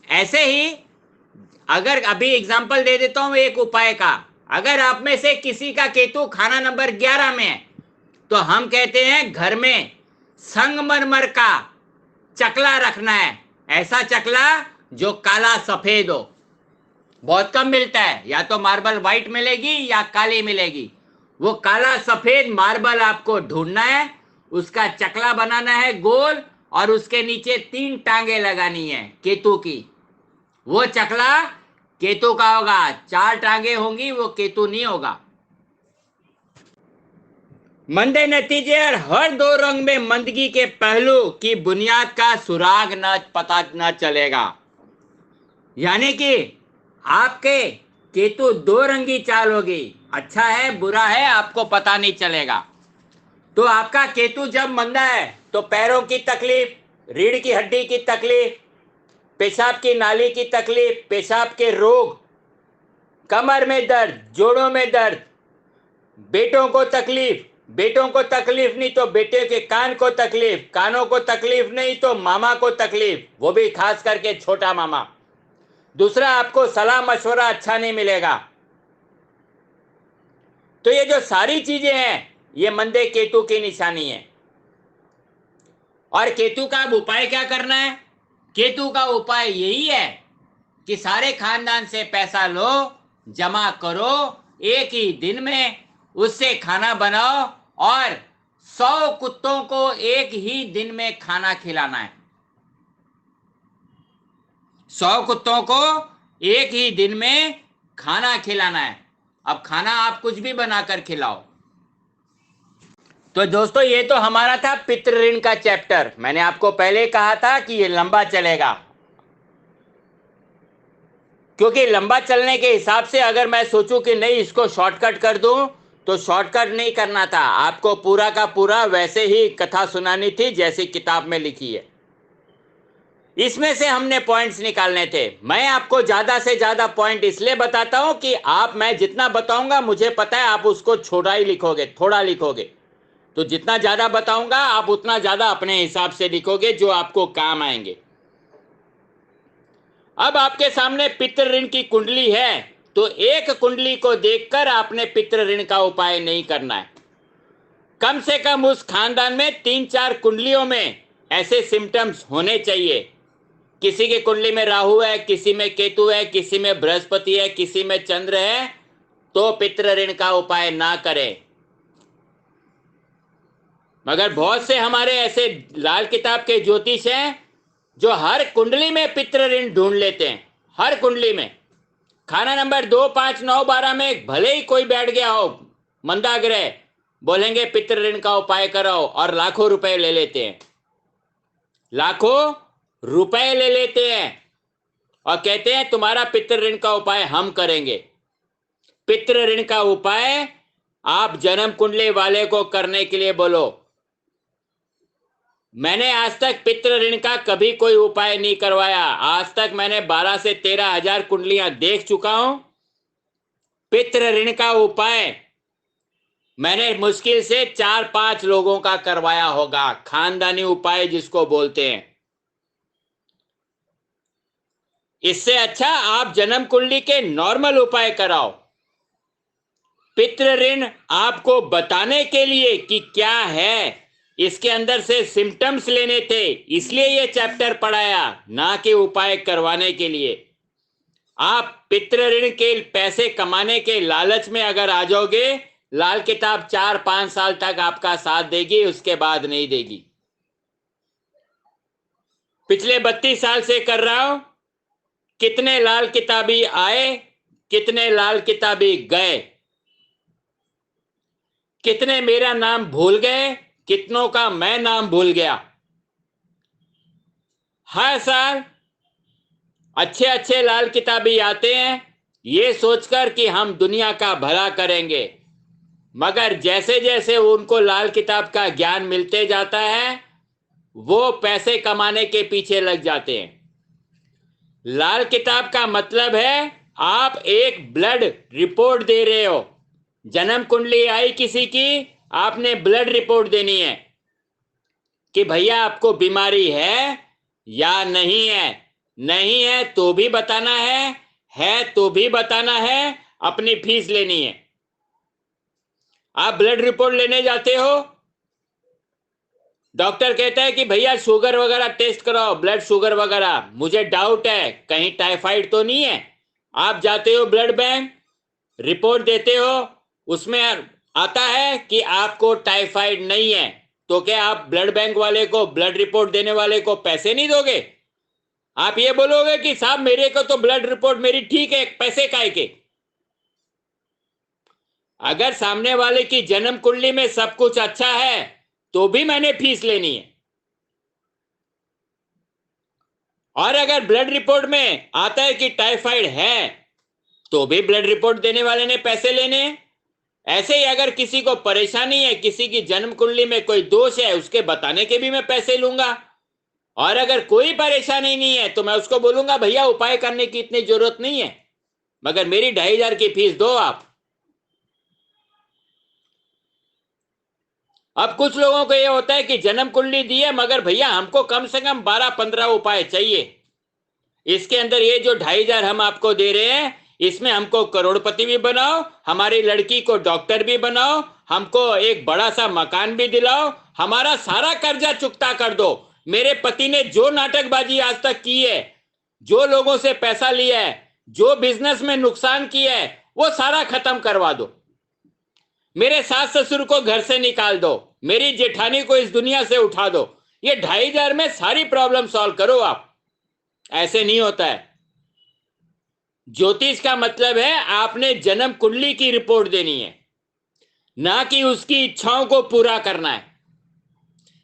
ऐसे ही अगर अभी एग्जांपल दे देता हूं एक उपाय का, अगर आप में से किसी का केतु खाना नंबर 11 में है तो हम कहते हैं घर में संगमरमर का चकला रखना है, ऐसा चकला जो काला सफेद हो। बहुत कम मिलता है, या तो मार्बल व्हाइट मिलेगी या काली मिलेगी। वो काला सफेद मार्बल आपको ढूंढना है, उसका चकला बनाना है गोल, और उसके नीचे 3 टांगे लगानी है केतु की। वो चकला केतु का होगा। 4 टांगे होंगी वो केतु नहीं होगा। मंदे नतीजे और हर दो रंग में मंदगी के पहलू की बुनियाद का सुराग न पता न चलेगा। यानी कि आपके केतु दो रंगी चाल होगी, अच्छा है बुरा है आपको पता नहीं चलेगा। तो आपका केतु जब मंदा है तो पैरों की तकलीफ, रीढ़ की हड्डी की तकलीफ, पेशाब की नाली की तकलीफ, पेशाब के रोग, कमर में दर्द, जोड़ों में दर्द, बेटों को तकलीफ, बेटों को तकलीफ नहीं तो बेटे के कान को तकलीफ, कानों को तकलीफ नहीं तो मामा को तकलीफ, वो भी खास करके छोटा मामा। दूसरा, आपको सलाह मशवरा अच्छा नहीं मिलेगा। तो ये जो सारी चीजें हैं ये मंदे केतु की निशानी है। और केतु का अब उपाय क्या करना है? केतु का उपाय यही है कि सारे खानदान से पैसा लो, जमा करो, एक ही दिन में उससे खाना बनाओ और 100 कुत्तों को एक ही दिन में खाना खिलाना है। 100 कुत्तों को एक ही दिन में खाना खिलाना है। अब खाना आप कुछ भी बनाकर खिलाओ। तो दोस्तों ये तो हमारा था पितृ ऋण का चैप्टर। मैंने आपको पहले कहा था कि ये लंबा चलेगा, क्योंकि लंबा चलने के हिसाब से अगर मैं सोचूं कि नहीं इसको शॉर्टकट कर दूं तो शॉर्टकट नहीं करना था, आपको पूरा का पूरा वैसे ही कथा सुनानी थी जैसी किताब में लिखी है। इसमें से हमने पॉइंट्स निकालने थे। मैं आपको ज्यादा से ज्यादा पॉइंट इसलिए बताता हूं कि मैं जितना बताऊंगा मुझे पता है आप उसको छोटा ही लिखोगे, थोड़ा लिखोगे। तो जितना ज्यादा बताऊंगा आप उतना ज्यादा अपने हिसाब से लिखोगे जो आपको काम आएंगे। अब आपके सामने पितृ ऋण की कुंडली है तो एक कुंडली को देखकर आपने पितृ ऋण का उपाय नहीं करना है। कम से कम उस खानदान में 3-4 कुंडलियों में ऐसे सिम्टम्स होने चाहिए। किसी की कुंडली में राहु है, किसी में केतु है, किसी में बृहस्पति है, किसी में चंद्र है, तो पितृ ऋण का उपाय ना करें। मगर बहुत से हमारे ऐसे लाल किताब के ज्योतिष हैं जो हर कुंडली में पितृ ऋण ढूंढ लेते हैं। हर कुंडली में खाना नंबर 2, 5, 9, 12 में भले ही कोई बैठ गया हो मंदाग्रह, बोलेंगे पितृ ऋण का उपाय कराओ और लाखों रुपए ले लेते हैं। लाखों रुपए ले लेते हैं और कहते हैं तुम्हारा पितृ ऋण का उपाय हम करेंगे। पितृ ऋण का उपाय आप जन्म कुंडली वाले को करने के लिए बोलो। मैंने आज तक पितृ ऋण का कभी कोई उपाय नहीं करवाया। आज तक मैंने 12 से 13 हजार कुंडलियां देख चुका हूं। पितृ ऋण का उपाय मैंने मुश्किल से 4-5 लोगों का करवाया होगा, खानदानी उपाय जिसको बोलते हैं। इससे अच्छा आप जन्म कुंडली के नॉर्मल उपाय कराओ। पितृ ऋण आपको बताने के लिए कि क्या है, इसके अंदर से सिम्टम्स लेने थे, इसलिए ये चैप्टर पढ़ाया, ना कि उपाय करवाने के लिए। आप पितृ ऋण के पैसे कमाने के लालच में अगर आ जाओगे, लाल किताब 4-5 साल तक आपका साथ देगी, उसके बाद नहीं देगी। पिछले 32 साल से कर रहा हूं, कितने लाल किताबी आए, कितने लाल किताबी गए, कितने मेरा नाम भूल गए, कितनों का मैं नाम भूल गया। हर साल अच्छे अच्छे लाल किताबी आते हैं ये सोचकर कि हम दुनिया का भला करेंगे, मगर जैसे जैसे उनको लाल किताब का ज्ञान मिलते जाता है वो पैसे कमाने के पीछे लग जाते हैं। लाल किताब का मतलब है आप एक ब्लड रिपोर्ट दे रहे हो। जन्म कुंडली आई किसी की, आपने ब्लड रिपोर्ट देनी है कि भैया आपको बीमारी है या नहीं है। नहीं है तो भी बताना है तो भी बताना है, अपनी फीस लेनी है। आप ब्लड रिपोर्ट लेने जाते हो, डॉक्टर कहता है कि भैया शुगर वगैरह टेस्ट कराओ, ब्लड शुगर वगैरह, मुझे डाउट है कहीं टाइफाइड तो नहीं है। आप जाते हो ब्लड बैंक, रिपोर्ट देते हो, उसमें आता है कि आपको टाइफाइड नहीं है, तो क्या आप ब्लड बैंक वाले को, ब्लड रिपोर्ट देने वाले को पैसे नहीं दोगे? आप ये बोलोगे कि साहब मेरे को तो ब्लड रिपोर्ट मेरी ठीक है, पैसे काहे के? अगर सामने वाले की जन्म कुंडली में सब कुछ अच्छा है तो भी मैंने फीस लेनी है, और अगर ब्लड रिपोर्ट में आता है कि टाइफाइड है तो भी ब्लड रिपोर्ट देने वाले ने पैसे लेने हैं। ऐसे ही अगर किसी को परेशानी है, किसी की जन्म कुंडली में कोई दोष है, उसके बताने के भी मैं पैसे लूंगा। और अगर कोई परेशानी नहीं है तो मैं उसको बोलूंगा भैया उपाय करने की इतनी जरूरत नहीं है, मगर मेरी 2500 की फीस दो आप। अब कुछ लोगों को यह होता है कि जन्म कुंडली दी है मगर भैया हमको कम से कम 12-15 उपाय चाहिए। इसके अंदर ये जो 2500 हम आपको दे रहे हैं, इसमें हमको करोड़पति भी बनाओ, हमारी लड़की को डॉक्टर भी बनाओ, हमको एक बड़ा सा मकान भी दिलाओ, हमारा सारा कर्जा चुकता कर दो। मेरे पति ने जो नाटकबाजी आज तक की है, जो लोगों से पैसा लिया है, जो बिजनेस में नुकसान किया है, वो सारा खत्म करवा दो। मेरे सास ससुर को घर से निकाल दो, मेरी जेठानी को इस दुनिया से उठा दो। ये 2500 में सारी प्रॉब्लम सॉल्व करो आप। ऐसे नहीं होता है। ज्योतिष का मतलब है आपने जन्म कुंडली की रिपोर्ट देनी है, ना कि उसकी इच्छाओं को पूरा करना है।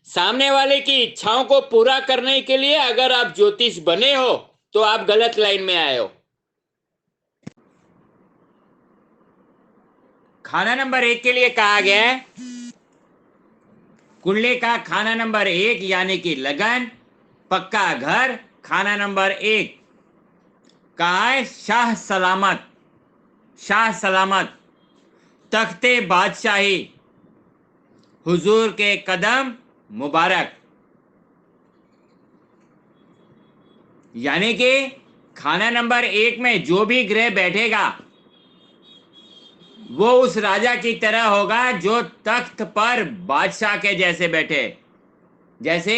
सामने वाले की इच्छाओं को पूरा करने के लिए अगर आप ज्योतिष बने हो तो आप गलत लाइन में आए हो। खाना नंबर 1 के लिए कहा गया है, कुंडली का खाना नंबर 1 यानी कि लगन, पक्का घर। खाना नंबर 1 कहा है शाह सलामत, शाह सलामत, तख्ते बादशाही, हुजूर के कदम मुबारक। यानी कि खाना नंबर 1 में जो भी ग्रह बैठेगा वो उस राजा की तरह होगा जो तख्त पर बादशाह के जैसे बैठे। जैसे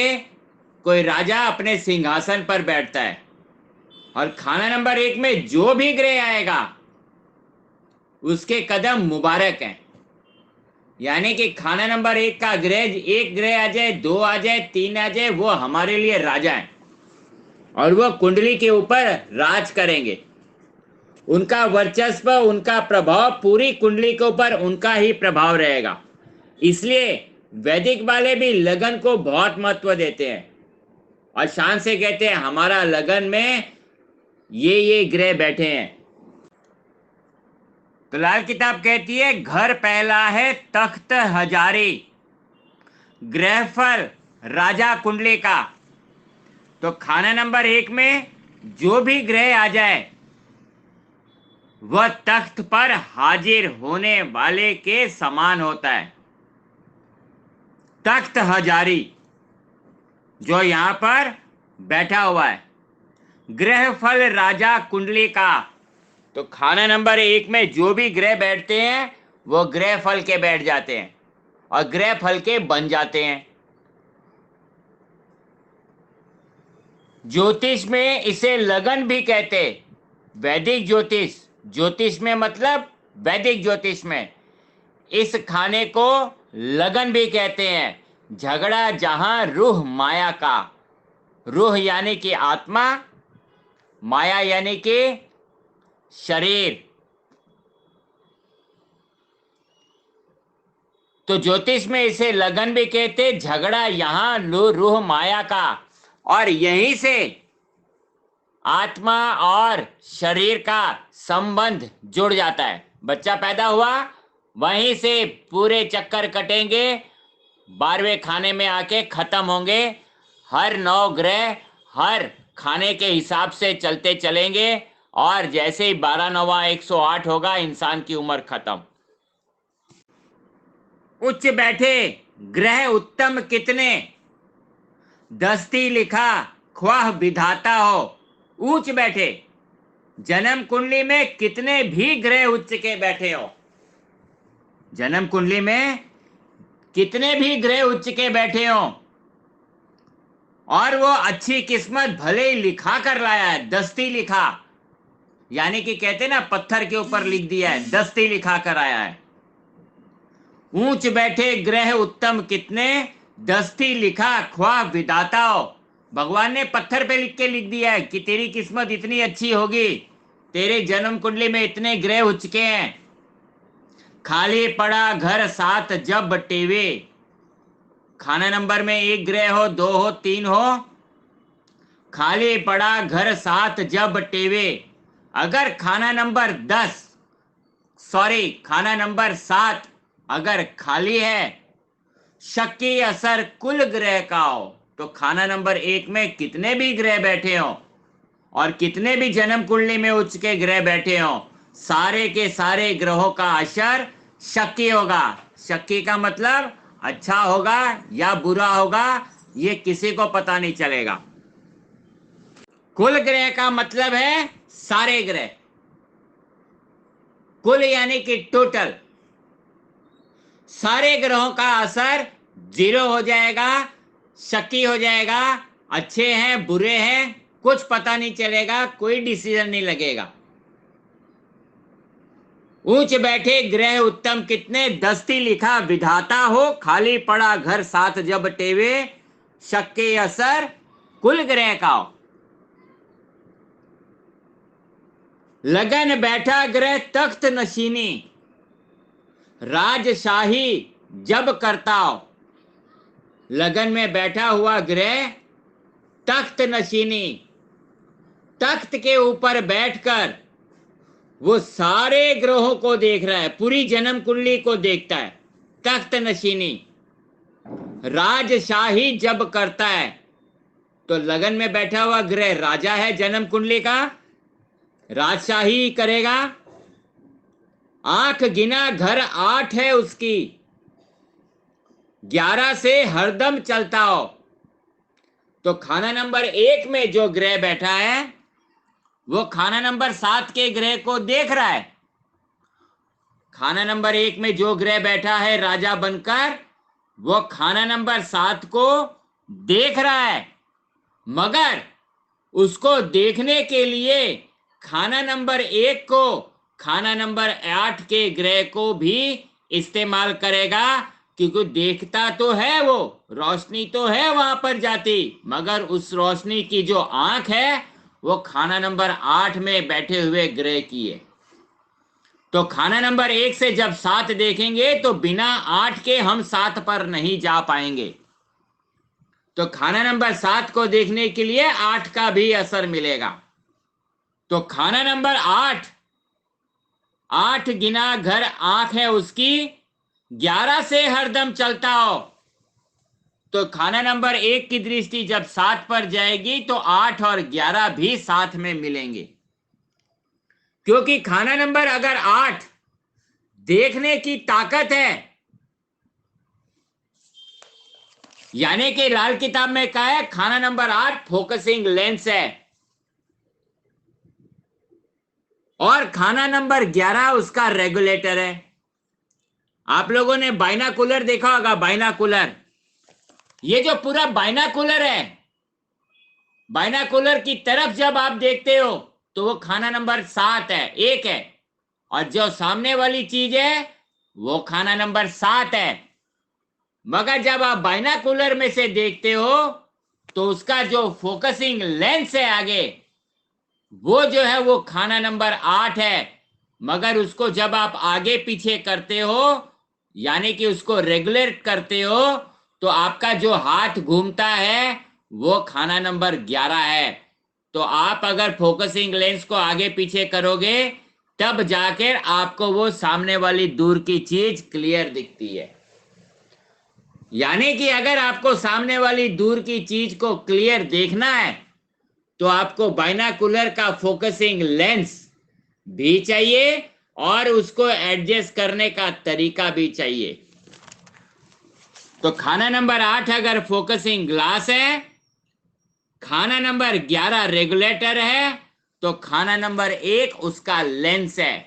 कोई राजा अपने सिंहासन पर बैठता है। और खाना नंबर 1 में जो भी ग्रह आएगा उसके कदम मुबारक हैं। यानी कि खाना नंबर 1 का ग्रह, एक ग्रह आ जाए, 2 आ जाए, 3 आ जाए, वो हमारे लिए राजा है और वो कुंडली के ऊपर राज करेंगे। उनका वर्चस्व, उनका प्रभाव पूरी कुंडली के ऊपर उनका ही प्रभाव रहेगा। इसलिए वैदिक वाले भी लगन को बहुत महत्व देते हैं और शान से कहते हैं हमारा लगन में ये ग्रह बैठे हैं। तो लाल किताब कहती है घर पहला है तख्त हजारी, ग्रहफल राजा कुंडली का। तो खाना नंबर 1 में जो भी ग्रह आ जाए वह तख्त पर हाजिर होने वाले के समान होता है। तख्त हजारी जो यहां पर बैठा हुआ है, ग्रहफल राजा कुंडली का। तो खाना नंबर 1 में जो भी ग्रह बैठते हैं वो ग्रह फल के बैठ जाते हैं और ग्रह फल के बन जाते हैं। ज्योतिष में इसे लगन भी कहते। वैदिक ज्योतिष, ज्योतिष में मतलब वैदिक ज्योतिष में इस खाने को लगन भी कहते हैं। झगड़ा जहां रूह माया का, रूह यानी कि आत्मा, माया यानी कि शरीर। तो ज्योतिष में इसे लगन भी कहते। झगड़ा यहां रूह माया का और यहीं से आत्मा और शरीर का संबंध जुड़ जाता है। बच्चा पैदा हुआ वहीं से पूरे चक्कर कटेंगे, 12वें खाने में आके खत्म होंगे। हर 9 ग्रह हर खाने के हिसाब से चलते चलेंगे और जैसे ही 12 9 108 होगा इंसान की उम्र खत्म। उच्च बैठे ग्रह उत्तम कितने, दस्ती लिखा ख्वाह विधाता हो। ऊंच बैठे, जन्म कुंडली में कितने भी ग्रह उच्च के बैठे हो, जन्म कुंडली में कितने भी ग्रह उच्च के बैठे हो और वो अच्छी किस्मत भले ही लिखा कर लाया है, दस्ती लिखा यानी कि कहते ना पत्थर के ऊपर लिख दिया है, दस्ती लिखा कर आया है। ऊंच बैठे ग्रह उत्तम कितने, दस्ती लिखा ख्वाह विधाता हो। भगवान ने पत्थर पे लिख दिया है कि तेरी किस्मत इतनी अच्छी होगी, तेरे जन्म कुंडली में इतने ग्रह उच्च के हैं। खाली पड़ा घर 7 जब टेवे, खाना नंबर में 1 ग्रह हो, 2 हो, 3 हो। खाली पड़ा घर 7 जब टेवे, अगर खाना नंबर 7 अगर खाली है, शक की असर कुल ग्रह का हो। तो खाना नंबर 1 में कितने भी ग्रह बैठे हो और कितने भी जन्म कुंडली में उच्च के ग्रह बैठे हो, सारे के सारे ग्रहों का असर शक्की होगा। शक्की का मतलब अच्छा होगा या बुरा होगा ये किसी को पता नहीं चलेगा। कुल ग्रह का मतलब है सारे ग्रह, कुल यानी कि टोटल। सारे ग्रहों का असर 0 हो जाएगा, शक्की हो जाएगा। अच्छे हैं बुरे हैं कुछ पता नहीं चलेगा, कोई डिसीजन नहीं लगेगा। ऊंच बैठे ग्रह उत्तम कितने, दस्ती लिखा विधाता हो। खाली पड़ा घर 7 जब टेवे, शक के असर कुल ग्रह का हो। लगन बैठा ग्रह तख्त नशीनी, राजशाही जब करता हो। लगन में बैठा हुआ ग्रह तख्त नशीनी, तख्त के ऊपर बैठकर वो सारे ग्रहों को देख रहा है, पूरी जन्म कुंडली को देखता है। तख्त नशीनी राजशाही जब करता है, तो लगन में बैठा हुआ ग्रह राजा है जन्म कुंडली का, राजशाही करेगा। आंख गिना घर 8 है उसकी, 11 से हरदम चलता हो। तो खाना नंबर 1 में जो ग्रह बैठा है वो खाना नंबर 7 के ग्रह को देख रहा है खाना नंबर 1 में जो ग्रह बैठा है राजा बनकर, वो खाना नंबर 7 को देख रहा है, मगर उसको देखने के लिए खाना नंबर 1 को खाना नंबर 8 के ग्रह को भी इस्तेमाल करेगा, क्योंकि देखता तो है, वो रोशनी तो है वहां पर जाती, मगर उस रोशनी की जो आंख है वो खाना नंबर 8 में बैठे हुए ग्रह की है। तो खाना नंबर 1 से जब 7 देखेंगे तो बिना 8 के हम 7 पर नहीं जा पाएंगे। तो खाना नंबर 7 को देखने के लिए 8 का भी असर मिलेगा। तो खाना नंबर 8, 8 गिना घर आंख है उसकी, 11 से हरदम चलता हो। तो खाना नंबर 1 की दृष्टि जब 7 पर जाएगी तो 8 और 11 भी साथ में मिलेंगे, क्योंकि खाना नंबर अगर 8 देखने की ताकत है, यानी कि लाल किताब में कहा है खाना नंबर 8 फोकसिंग लेंस है, और खाना नंबर 11 उसका रेगुलेटर है। आप लोगों ने बाइनाकुलर देखा होगा, बाइनाकुलर, ये जो पूरा बाइनाकुलर है, बाइनाकुलर की तरफ जब आप देखते हो तो वो खाना नंबर 7 है, 1 है, और जो सामने वाली चीज है वो खाना नंबर 7 है। मगर जब आप बाइनाकुलर में से देखते हो तो उसका जो फोकसिंग लेंस है आगे, वो जो है वो खाना नंबर 8 है, मगर उसको जब आप आगे पीछे करते हो, यानी कि उसको रेगुलेट करते हो, तो आपका जो हाथ घूमता है वो खाना नंबर 11 है। तो आप अगर फोकसिंग लेंस को आगे पीछे करोगे तब जाकर आपको वो सामने वाली दूर की चीज क्लियर दिखती है। यानी कि अगर आपको सामने वाली दूर की चीज को क्लियर देखना है तो आपको बाइनाकुलर का फोकसिंग लेंस भी चाहिए और उसको एडजस्ट करने का तरीका भी चाहिए। तो खाना नंबर 8 अगर फोकसिंग ग्लास है, खाना नंबर 11 रेगुलेटर है, तो खाना नंबर 1 उसका लेंस है।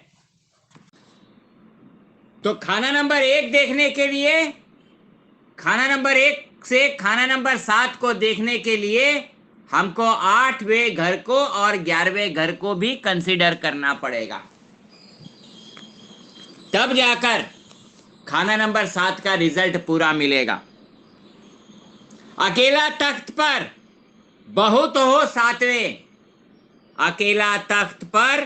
तो खाना नंबर 1 देखने के लिए, खाना नंबर 1 से खाना नंबर 7 को देखने के लिए हमको 8वें घर को और 11वें घर को भी कंसीडर करना पड़ेगा, तब जाकर खाना नंबर 7 का रिजल्ट पूरा मिलेगा। अकेला तख्त पर बहुत हो 7वें, अकेला तख्त पर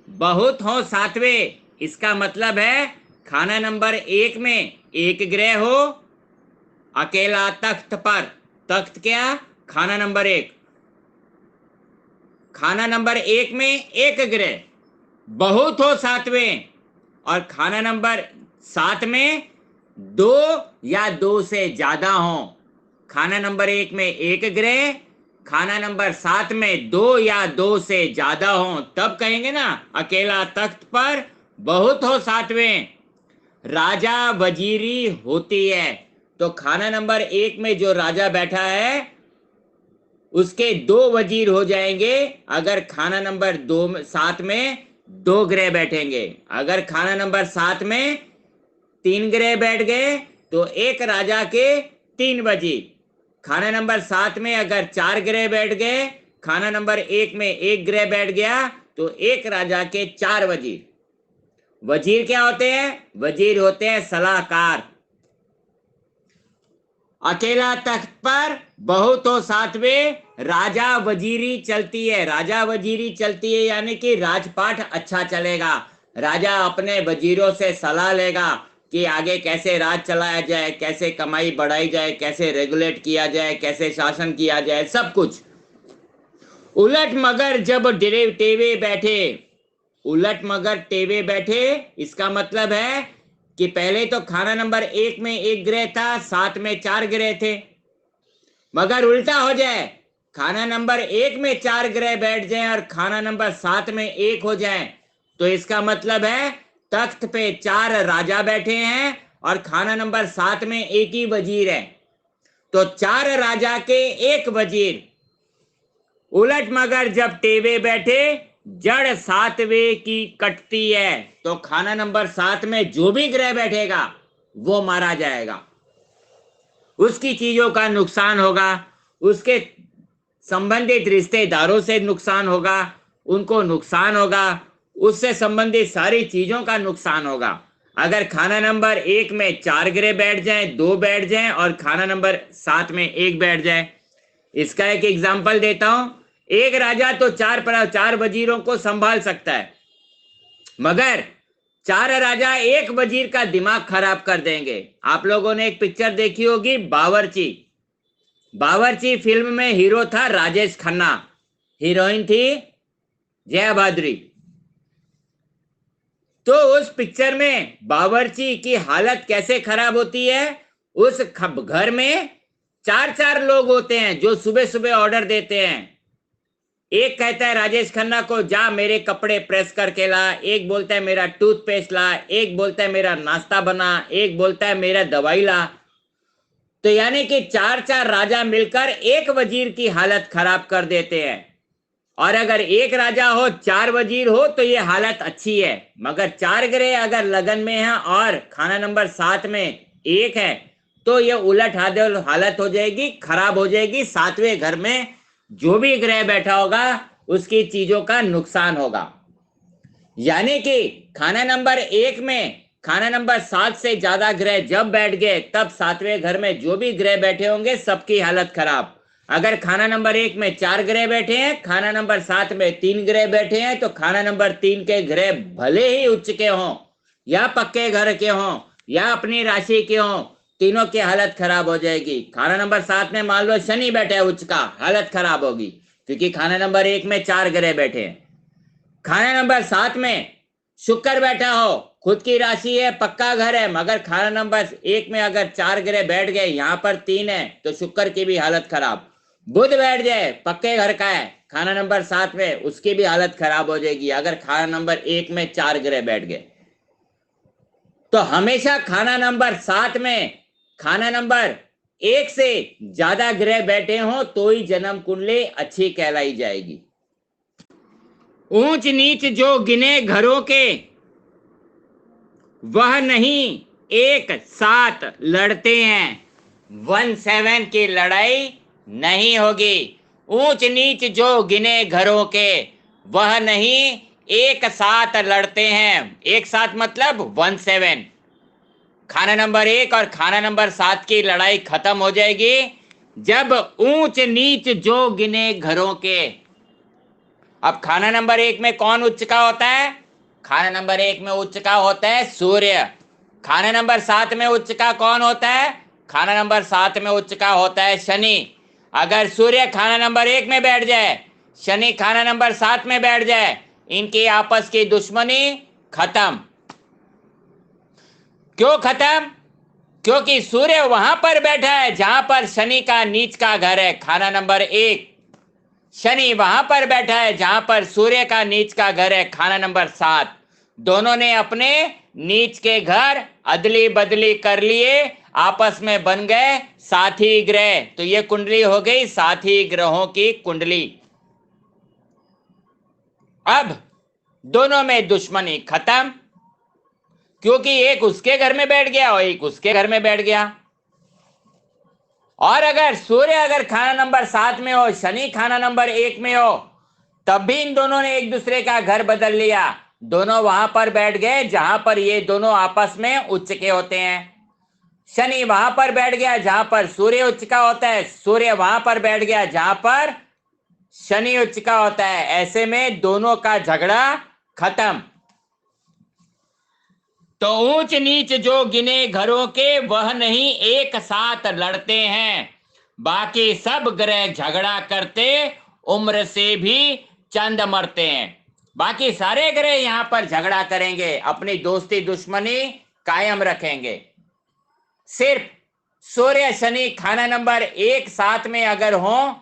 बहुत हो 7वें, इसका मतलब है खाना नंबर 1 में 1 ग्रह हो, अकेला तख्त पर, तख्त क्या, खाना नंबर 1, खाना नंबर 1 में 1 ग्रह बहुत हो 7वें, और खाना नंबर 7 में 2 या 2 से ज्यादा हो। खाना नंबर 1 में 1 ग्रह, खाना नंबर 7 में 2 या 2 से ज्यादा हो, तब कहेंगे ना अकेला तख्त पर बहुत हो 7वें, राजा वजीरी होती है। तो खाना नंबर 1 में जो राजा बैठा है उसके 2 वजीर हो जाएंगे अगर खाना नंबर 7 में 2 ग्रह बैठेंगे। अगर खाना नंबर 7 में 3 ग्रह बैठ गए तो एक राजा के 3 वजीर। खाना नंबर 7 में अगर 4 ग्रह बैठ गए, खाना नंबर 1 में 1 ग्रह बैठ गया, तो एक राजा के 4 वजीर। वजीर क्या होते हैं? वजीर होते हैं सलाहकार। अकेला तख्त पर बहुत हो 7वें, राजा वजीरी चलती है, राजा वजीरी चलती है, यानी कि राजपाट अच्छा चलेगा। राजा अपने वजीरों से सलाह लेगा कि आगे कैसे राज चलाया जाए, कैसे कमाई बढ़ाई जाए, कैसे रेगुलेट किया जाए, कैसे शासन किया जाए, सब कुछ। उलट मगर जब टेवे बैठे, उलट मगर टेवे बैठे, इसका मतलब है कि पहले तो खाना नंबर 1 में 1 ग्रह था, 7 में 4 ग्रह थे, मगर उल्टा हो जाए, खाना नंबर 1 में 4 ग्रह बैठ जाए और खाना नंबर 7 में 1 हो जाए, तो इसका मतलब है तख्त पे 4 राजा बैठे हैं और खाना नंबर 7 में 1 ही वजीर है, तो 4 राजा के 1 वजीर। उलट मगर जब टेवे बैठे जड़ 7वें की कटती है तो खाना नंबर 7 में जो भी ग्रह बैठेगा वो मारा जाएगा, उसकी चीजों का नुकसान होगा, उसके संबंधित रिश्तेदारों से नुकसान होगा, उनको नुकसान होगा, उससे संबंधित सारी चीजों का नुकसान होगा। अगर खाना नंबर 1 में 4 ग्रह बैठ जाए, 2 बैठ जाए और खाना नंबर 7 में 1 बैठ जाए। इसका एक एग्जाम्पल देता हूं। एक राजा तो 4 वजीरों को संभाल सकता है, मगर 4 राजा एक वजीर का दिमाग खराब कर देंगे। आप लोगों ने एक पिक्चर देखी होगी, बावर्ची। बावर्ची फिल्म में हीरो था राजेश खन्ना, हीरोइन थी जया भाद्री। तो उस पिक्चर में बावर्ची की हालत कैसे खराब होती है। उस घर में 4 लोग होते हैं जो सुबह सुबह ऑर्डर देते हैं। एक कहता है राजेश खन्ना को, जा मेरे कपड़े प्रेस करके ला। एक बोलता है मेरा टूथपेस्ट ला। एक बोलता है मेरा नाश्ता बना। एक बोलता है मेरा दवाई ला। तो यानी कि 4 राजा मिलकर एक वजीर की हालत खराब कर देते हैं। और अगर एक राजा हो 4 वजीर हो तो ये हालत अच्छी है, मगर 4 ग्रह अगर लगन में है और खाना नंबर 7 में 1 है तो ये उलट हालत हो जाएगी, खराब हो जाएगी। 7वें घर में जो भी ग्रह बैठा होगा उसकी चीजों का नुकसान होगा। यानी कि खाना नंबर 1 में खाना नंबर 7 से ज्यादा ग्रह जब बैठ गए तब 7वें घर में जो भी ग्रह बैठे होंगे सबकी हालत खराब। अगर खाना नंबर 1 में 4 ग्रह बैठे हैं, खाना नंबर 7 में 3 ग्रह बैठे हैं, तो खाना नंबर 3 के ग्रह भले ही उच्च के हों या पक्के घर के हों या अपनी राशि के हों, तीनों की हालत खराब हो जाएगी। खाना नंबर 7 में मान लो शनि बैठा है उच्च का, हालत खराब होगी, क्योंकि खाना नंबर 1 में 4 ग्रह बैठे हैं। खाना नंबर 7 में शुक्र बैठा हो, खुद की राशि है, पक्का घर है, मगर खाना नंबर 1 में अगर 4 ग्रह बैठ गए, यहां पर 3 है, तो शुक्र की भी हालत खराब। बुध बैठ जाए, पक्के घर का है, खाना नंबर 7 में, उसकी भी हालत खराब हो जाएगी अगर खाना नंबर 1 में 4 ग्रह बैठ गए। तो हमेशा खाना नंबर 7 में खाना नंबर 1 से ज्यादा ग्रह बैठे हो तो ही जन्म कुंडली अच्छी कहलाई जाएगी। ऊंच नीच जो गिने घरों के वह नहीं एक साथ लड़ते हैं। 17 की लड़ाई नहीं होगी। ऊंच नीच जो गिने घरों के वह नहीं एक साथ लड़ते हैं। एक साथ मतलब 17। खाना नंबर 1 और खाना नंबर 7 की लड़ाई खत्म हो जाएगी जब ऊंच नीच जो गिने घरों के। अब खाना नंबर 1 में कौन उच्च का होता है? खाना नंबर 1 में उच्च का होता है सूर्य। खाना नंबर 7 में उच्च का कौन होता है? खाना नंबर 7 में उच्च का होता है शनि। अगर सूर्य खाना नंबर 1 में बैठ जाए, शनि खाना नंबर 7 में बैठ जाए, इनकी आपस की दुश्मनी खत्म। क्यों खत्म? क्योंकि सूर्य वहां पर बैठा है जहां पर शनि का नीच का घर है, खाना नंबर 1। शनि वहां पर बैठा है जहां पर सूर्य का नीच का घर है, खाना नंबर 7। दोनों ने अपने नीच के घर अदली बदली कर लिए, आपस में बन गए साथी ग्रह। तो ये कुंडली हो गई साथी ग्रहों की कुंडली। अब दोनों में दुश्मनी खत्म, क्योंकि एक उसके घर में बैठ गया और एक उसके घर में बैठ गया। और अगर सूर्य अगर खाना नंबर 7 में हो, शनि खाना नंबर 1 में हो, तब भी इन दोनों ने एक दूसरे का घर बदल लिया। दोनों वहां पर बैठ गए जहां पर ये दोनों आपस में उच्च के होते हैं। शनि वहां पर बैठ गया जहां पर सूर्य उच्च का होता है, सूर्य वहां पर बैठ गया जहां पर शनि उच्च का होता है। ऐसे में दोनों का झगड़ा खत्म। तो ऊंच नीच जो गिने घरों के वह नहीं एक साथ लड़ते हैं। बाकी सब ग्रह झगड़ा करते, उम्र से भी चंद मरते हैं। बाकी सारे ग्रह यहां पर झगड़ा करेंगे, अपनी दोस्ती दुश्मनी कायम रखेंगे। सिर्फ सूर्य शनि खाना नंबर 1 7 में अगर हो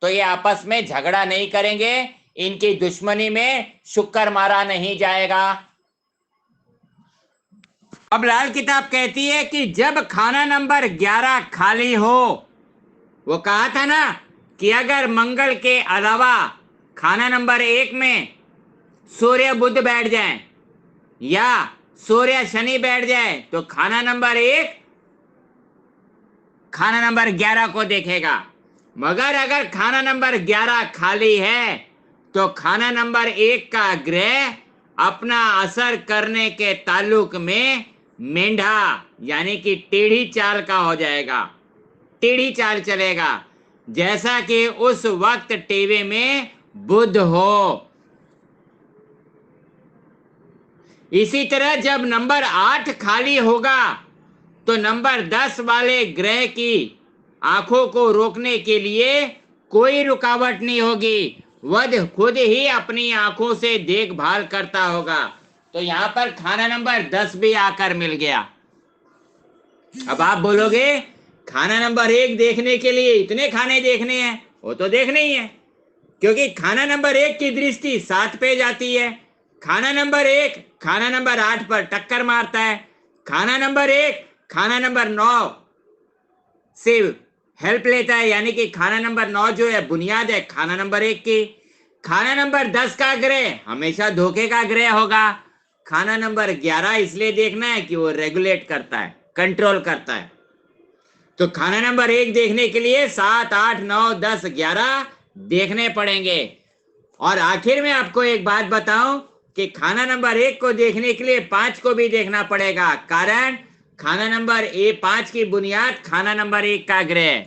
तो ये आपस में झगड़ा नहीं करेंगे, इनकी दुश्मनी में शुक्र मारा नहीं जाएगा। अब लाल किताब कहती है कि जब खाना नंबर 11 खाली हो, वो कहा था ना कि अगर मंगल के अलावा खाना नंबर 1 में सूर्य बुध बैठ जाए या सूर्य शनि बैठ जाए तो खाना नंबर 1 खाना नंबर 11 को देखेगा। मगर अगर खाना नंबर 11 खाली है तो खाना नंबर 1 का ग्रह अपना असर करने के ताल्लुक में मेंढा यानी कि टेढ़ी चाल का हो जाएगा, टेढ़ी चाल चलेगा, जैसा कि उस वक्त टेवे में बुध हो। इसी तरह जब नंबर 8 खाली होगा तो नंबर 10 वाले ग्रह की आंखों को रोकने के लिए कोई रुकावट नहीं होगी, वह खुद ही अपनी आंखों से देखभाल करता होगा। तो यहां पर खाना नंबर 10 भी आकर मिल गया। अब आप बोलोगे खाना नंबर 1 देखने के लिए इतने खाने देखने हैं, वो तो देखने ही है, क्योंकि खाना नंबर 1 की दृष्टि 7 पे जाती है। खाना नंबर 1 खाना नंबर 8 पर टक्कर मारता है। खाना नंबर 1 खाना नंबर 9 से हेल्प लेता है, यानी कि खाना नंबर 9 जो है बुनियाद है खाना नंबर 1 की। खाना नंबर 10 का ग्रह हमेशा धोखे का ग्रह होगा। खाना नंबर 11 इसलिए देखना है कि वो रेगुलेट करता है, कंट्रोल करता है। तो खाना नंबर 1 देखने के लिए 7, 8, 9, 10, 11 देखने पड़ेंगे। और आखिर में आपको एक बात बताऊं कि खाना नंबर 1 को देखने के लिए 5 को भी देखना पड़ेगा, कारण खाना नंबर 5 की बुनियाद खाना नंबर 1 का ग्रह।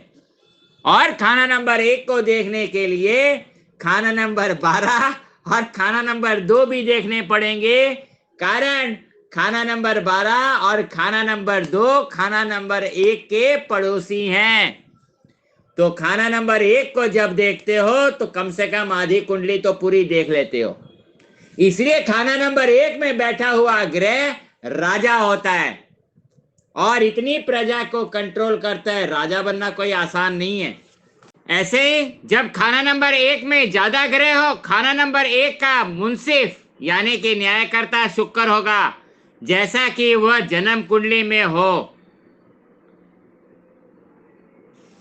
और खाना नंबर 1 को देखने के लिए खाना नंबर 12 और खाना नंबर 2 भी देखने पड़ेंगे, कारण खाना नंबर 12 और खाना नंबर 2 खाना नंबर 1 के पड़ोसी हैं। तो खाना नंबर 1 को जब देखते हो तो कम से कम आधी कुंडली तो पूरी देख लेते हो। इसलिए खाना नंबर 1 में बैठा हुआ ग्रह राजा होता है और इतनी प्रजा को कंट्रोल करता है। राजा बनना कोई आसान नहीं है। ऐसे ही जब खाना नंबर 1 में ज्यादा ग्रह हो, खाना नंबर 1 का मुंसिफ यानी कि न्यायकर्ता शुक्र होगा, जैसा कि वह जन्म कुंडली में हो।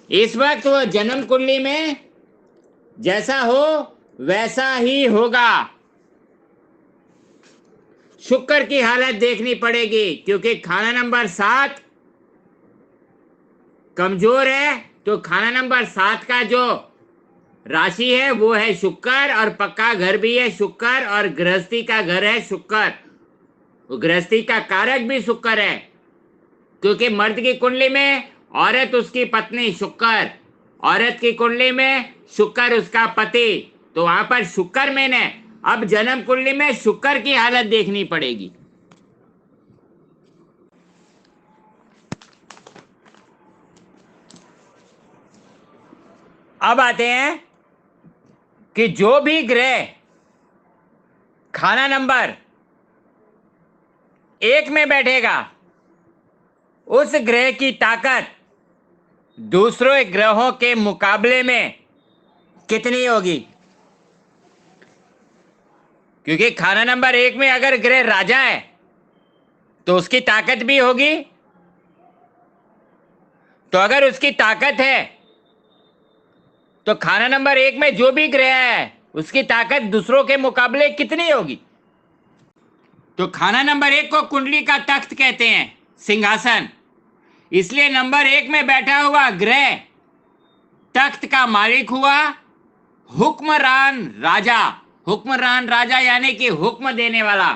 इस वक्त वह जन्म कुंडली में जैसा हो वैसा ही होगा। शुक्र की हालत देखनी पड़ेगी, क्योंकि खाना नंबर 7 कमजोर है। तो खाना नंबर 7 का जो राशि है वो है शुक्र, और पक्का घर भी है शुक्र, और गृहस्थी का घर है शुक्र। गृहस्थी का कारक भी शुक्र है, क्योंकि मर्द की कुंडली में औरत उसकी पत्नी शुक्र, औरत की कुंडली में शुक्र उसका पति, तो वहां पर शुक्र में ने अब जन्म कुंडली में शुक्र की हालत देखनी पड़ेगी। अब आते हैं कि जो भी ग्रह खाना नंबर 1 में बैठेगा उस ग्रह की ताकत दूसरे ग्रहों के मुकाबले में कितनी होगी, क्योंकि खाना नंबर 1 में अगर ग्रह राजा है तो उसकी ताकत भी होगी। तो अगर उसकी ताकत है तो खाना नंबर 1 में जो भी ग्रह है उसकी ताकत दूसरों के मुकाबले कितनी होगी। तो खाना नंबर 1 को कुंडली का तख्त कहते हैं, सिंहासन। इसलिए नंबर 1 में बैठा हुआ ग्रह तख्त का मालिक हुआ, हुक्मरान राजा। हुक्मरान राजा यानी कि हुक्म देने वाला।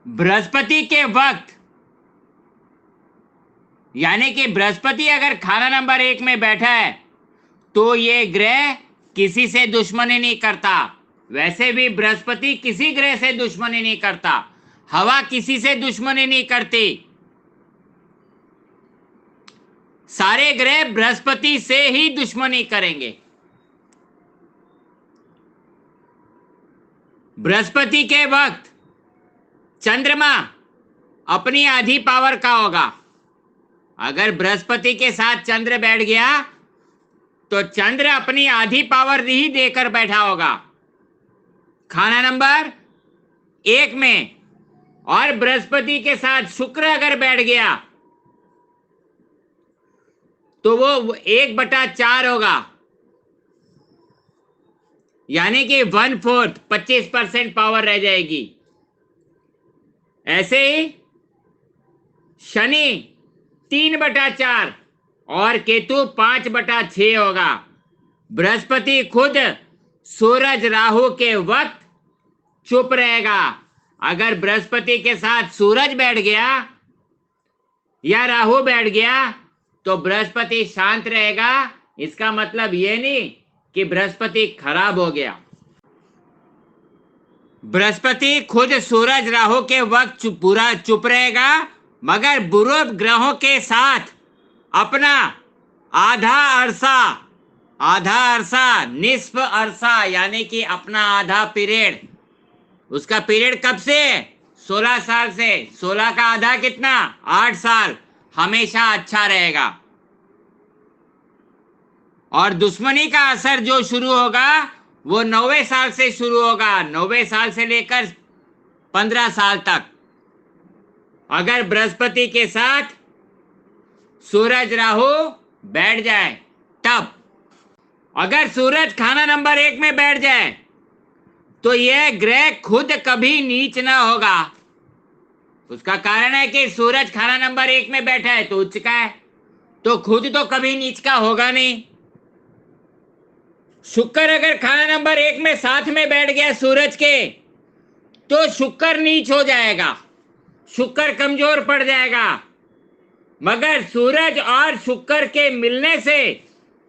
बृहस्पति के वक्त यानी कि बृहस्पति अगर खाना नंबर 1 में बैठा है तो ये ग्रह किसी से दुश्मनी नहीं करता। वैसे भी बृहस्पति किसी ग्रह से दुश्मनी नहीं करता, हवा किसी से दुश्मनी नहीं करती। सारे ग्रह बृहस्पति से ही दुश्मनी करेंगे। बृहस्पति के वक्त चंद्रमा अपनी आधी पावर का होगा। अगर बृहस्पति के साथ चंद्र बैठ गया तो चंद्र अपनी आधी पावर ही देकर बैठा होगा खाना नंबर 1 में, और बृहस्पति के साथ शुक्र अगर बैठ गया तो वो 1/4 होगा। यानी कि 1/4 25% पावर रह जाएगी। ऐसे ही शनि 3/4 और केतु 5/6 होगा। बृहस्पति खुद सूरज राहु के वक्त चुप रहेगा। अगर बृहस्पति के साथ सूरज बैठ गया या राहु बैठ गया तो बृहस्पति शांत रहेगा। इसका मतलब ये नहीं कि बृहस्पति खराब हो गया। बृहस्पति खुद सूरज राहु के वक्त पूरा चुप रहेगा, मगर बुरे ग्रहों के साथ अपना आधा अरसा निस्फ अरसा यानी कि अपना आधा पीरियड, उसका पीरियड कब से? 16 साल से। 16 का आधा कितना? 8 साल हमेशा अच्छा रहेगा। और दुश्मनी का असर जो शुरू होगा वो 90 साल से शुरू होगा, 90 साल से लेकर 15 साल तक। अगर बृहस्पति के साथ सूरज राहु बैठ जाए तब। अगर सूरज खाना नंबर 1 में बैठ जाए तो यह ग्रह खुद कभी नीच ना होगा। उसका कारण है कि सूरज खाना नंबर 1 में बैठा है तो उच्च का है, तो खुद तो कभी नीच का होगा नहीं। शुक्र अगर खाना नंबर 1 में साथ में बैठ गया सूरज के तो शुक्र नीच हो जाएगा, शुक्र कमजोर पड़ जाएगा। मगर सूरज और शुक्र के मिलने से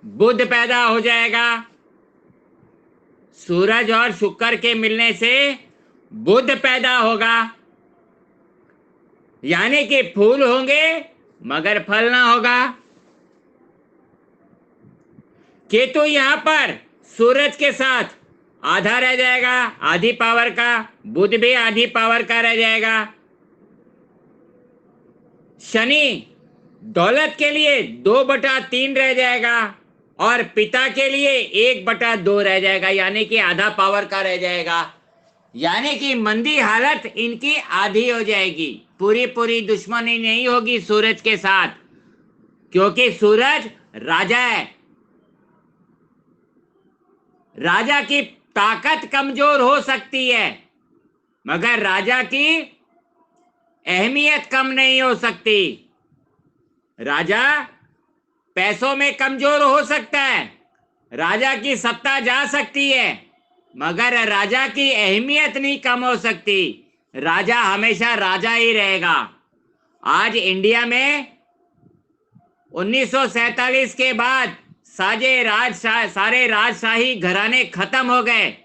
बुध पैदा हो जाएगा। सूरज और शुक्र के मिलने से बुध पैदा होगा, यानी कि फूल होंगे मगर फल ना होगा। केतु यहां पर सूरज के साथ आधा रह जाएगा, आधी पावर का। बुध भी आधी पावर का रह जाएगा। शनि दौलत के लिए 2/3 रह जाएगा और पिता के लिए 1/2 रह जाएगा, यानी कि आधा पावर का रह जाएगा। यानी कि मंदी हालत इनकी आधी हो जाएगी। पूरी दुश्मनी नहीं होगी सूरज के साथ, क्योंकि सूरज राजा है। राजा की ताकत कमजोर हो सकती है मगर राजा की अहमियत कम नहीं हो सकती। राजा पैसों में कमजोर हो सकता है, राजा की सत्ता जा सकती है, मगर राजा की अहमियत नहीं कम हो सकती। राजा हमेशा राजा ही रहेगा। आज इंडिया में 1947 के बाद सारे राजशाही घराने खत्म हो गए,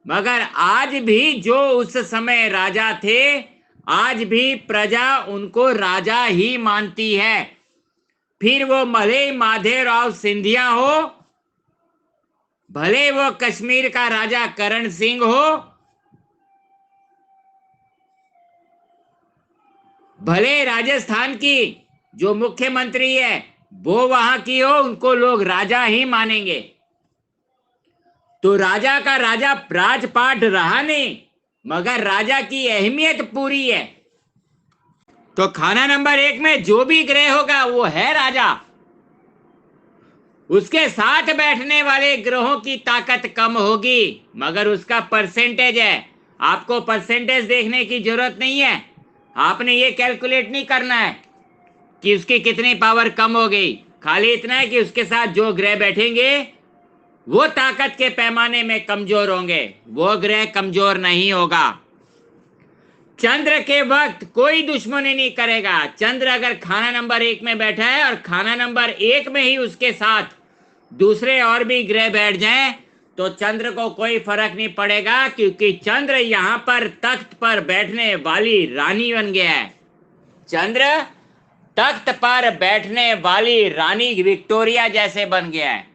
मगर आज भी जो उस समय राजा थे आज भी प्रजा उनको राजा ही मानती है। फिर वो भले माधवराव सिंधिया हो, भले वो कश्मीर का राजा करण सिंह हो, भले राजस्थान की जो मुख्यमंत्री है वो वहां की हो, उनको लोग राजा ही मानेंगे। तो राजा का राजा राजपाट रहा नहीं, मगर राजा की अहमियत पूरी है। तो खाना नंबर 1 में जो भी ग्रह होगा वो है राजा। उसके साथ बैठने वाले ग्रहों की ताकत कम होगी, मगर उसका परसेंटेज है। आपको परसेंटेज देखने की जरूरत नहीं है, आपने ये कैलकुलेट नहीं करना है कि उसकी कितनी पावर कम हो गई। खाली इतना है कि उसके साथ जो ग्रह बैठेंगे वो ताकत के पैमाने में कमजोर होंगे, वो ग्रह कमजोर नहीं होगा। चंद्र के वक्त कोई दुश्मनी नहीं करेगा। चंद्र अगर खाना नंबर 1 में बैठा है और खाना नंबर 1 में ही उसके साथ दूसरे और भी ग्रह बैठ जाएं तो चंद्र को कोई फर्क नहीं पड़ेगा, क्योंकि चंद्र यहां पर तख्त पर बैठने वाली रानी बन गया है। चंद्र तख्त पर बैठने वाली रानी विक्टोरिया जैसे बन गया है।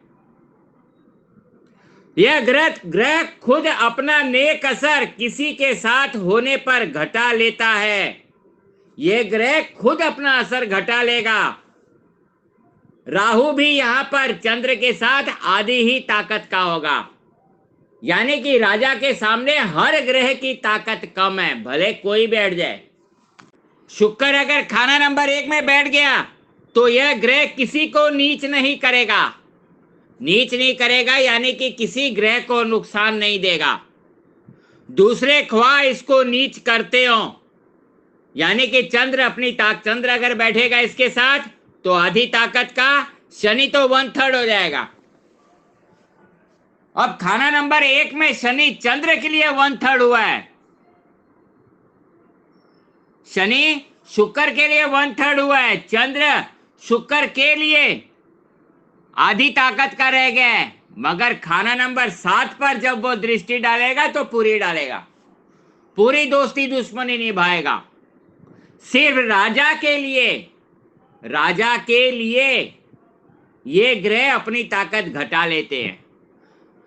यह ग्रह खुद अपना नेक असर किसी के साथ होने पर घटा लेता है। यह ग्रह खुद अपना असर घटा लेगा। राहु भी यहां पर चंद्र के साथ आधी ही ताकत का होगा, यानी कि राजा के सामने हर ग्रह की ताकत कम है, भले कोई बैठ जाए। शुक्र अगर खाना नंबर 1 में बैठ गया तो यह ग्रह किसी को नीच नहीं करेगा। नीच नहीं करेगा, यानी कि किसी ग्रह को नुकसान नहीं देगा। दूसरे ख्वाह इसको नीच करते हो, यानी कि चंद्र अपनी चंद्र अगर बैठेगा इसके साथ तो आधी ताकत का शनि तो 1/3 हो जाएगा। अब खाना नंबर 1 में शनि चंद्र के लिए 1/3 हुआ है, शनि शुक्र के लिए 1/3 हुआ है, चंद्र शुक्र के लिए आधी ताकत का रह गया है। मगर खाना नंबर 7 पर जब वो दृष्टि डालेगा तो पूरी डालेगा, पूरी दोस्ती दुश्मनी निभाएगा। सिर्फ राजा के लिए ये ग्रह अपनी ताकत घटा लेते हैं।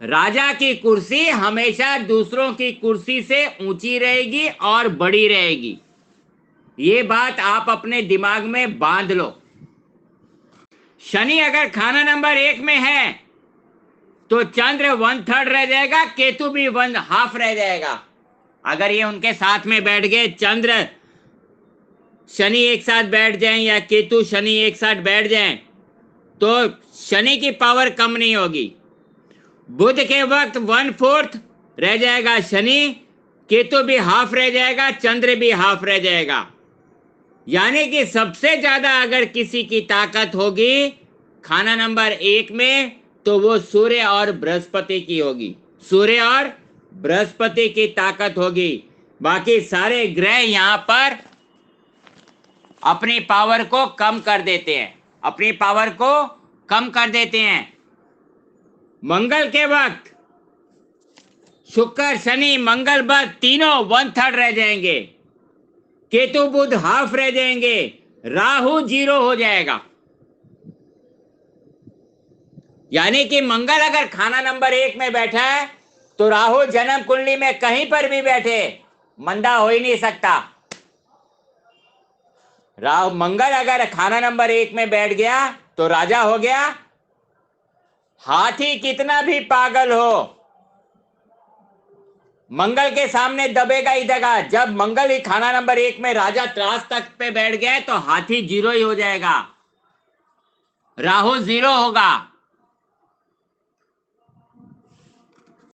राजा की कुर्सी हमेशा दूसरों की कुर्सी से ऊंची रहेगी और बड़ी रहेगी, ये बात आप अपने दिमाग में बांध लो। शनि अगर खाना नंबर 1 में है तो चंद्र 1/3 रह जाएगा, केतु भी 1/2 रह जाएगा। अगर ये उनके साथ में बैठ गए, चंद्र शनि एक साथ बैठ जाएं या केतु शनि एक साथ बैठ जाएं, तो शनि की पावर कम नहीं होगी। बुध के वक्त 1/4 रह जाएगा शनि, केतु भी 1/2 रह जाएगा, चंद्र भी 1/2 रह जाएगा। यानी कि सबसे ज्यादा अगर किसी की ताकत होगी खाना नंबर 1 में तो वो सूर्य और बृहस्पति की होगी, सूर्य और बृहस्पति की ताकत होगी। बाकी सारे ग्रह यहां पर अपनी पावर को कम कर देते हैं, अपनी पावर को कम कर देते हैं। मंगल के वक्त शुक्र शनि मंगल बुध तीनों 1/3 रह जाएंगे, केतु बुध 1/2 रह जाएंगे, राहु 0 हो जाएगा। यानी कि मंगल अगर खाना नंबर 1 में बैठा है तो राहु जन्म कुंडली में कहीं पर भी बैठे मंदा हो ही नहीं सकता। राहु मंगल अगर खाना नंबर 1 में बैठ गया तो राजा हो गया। हाथी कितना भी पागल हो, मंगल के सामने दबेगा ही दबेगा। जब मंगल ही खाना नंबर 1 में राजा त्रास तख्त पे बैठ गए तो हाथी 0 ही हो जाएगा, राहु 0 होगा।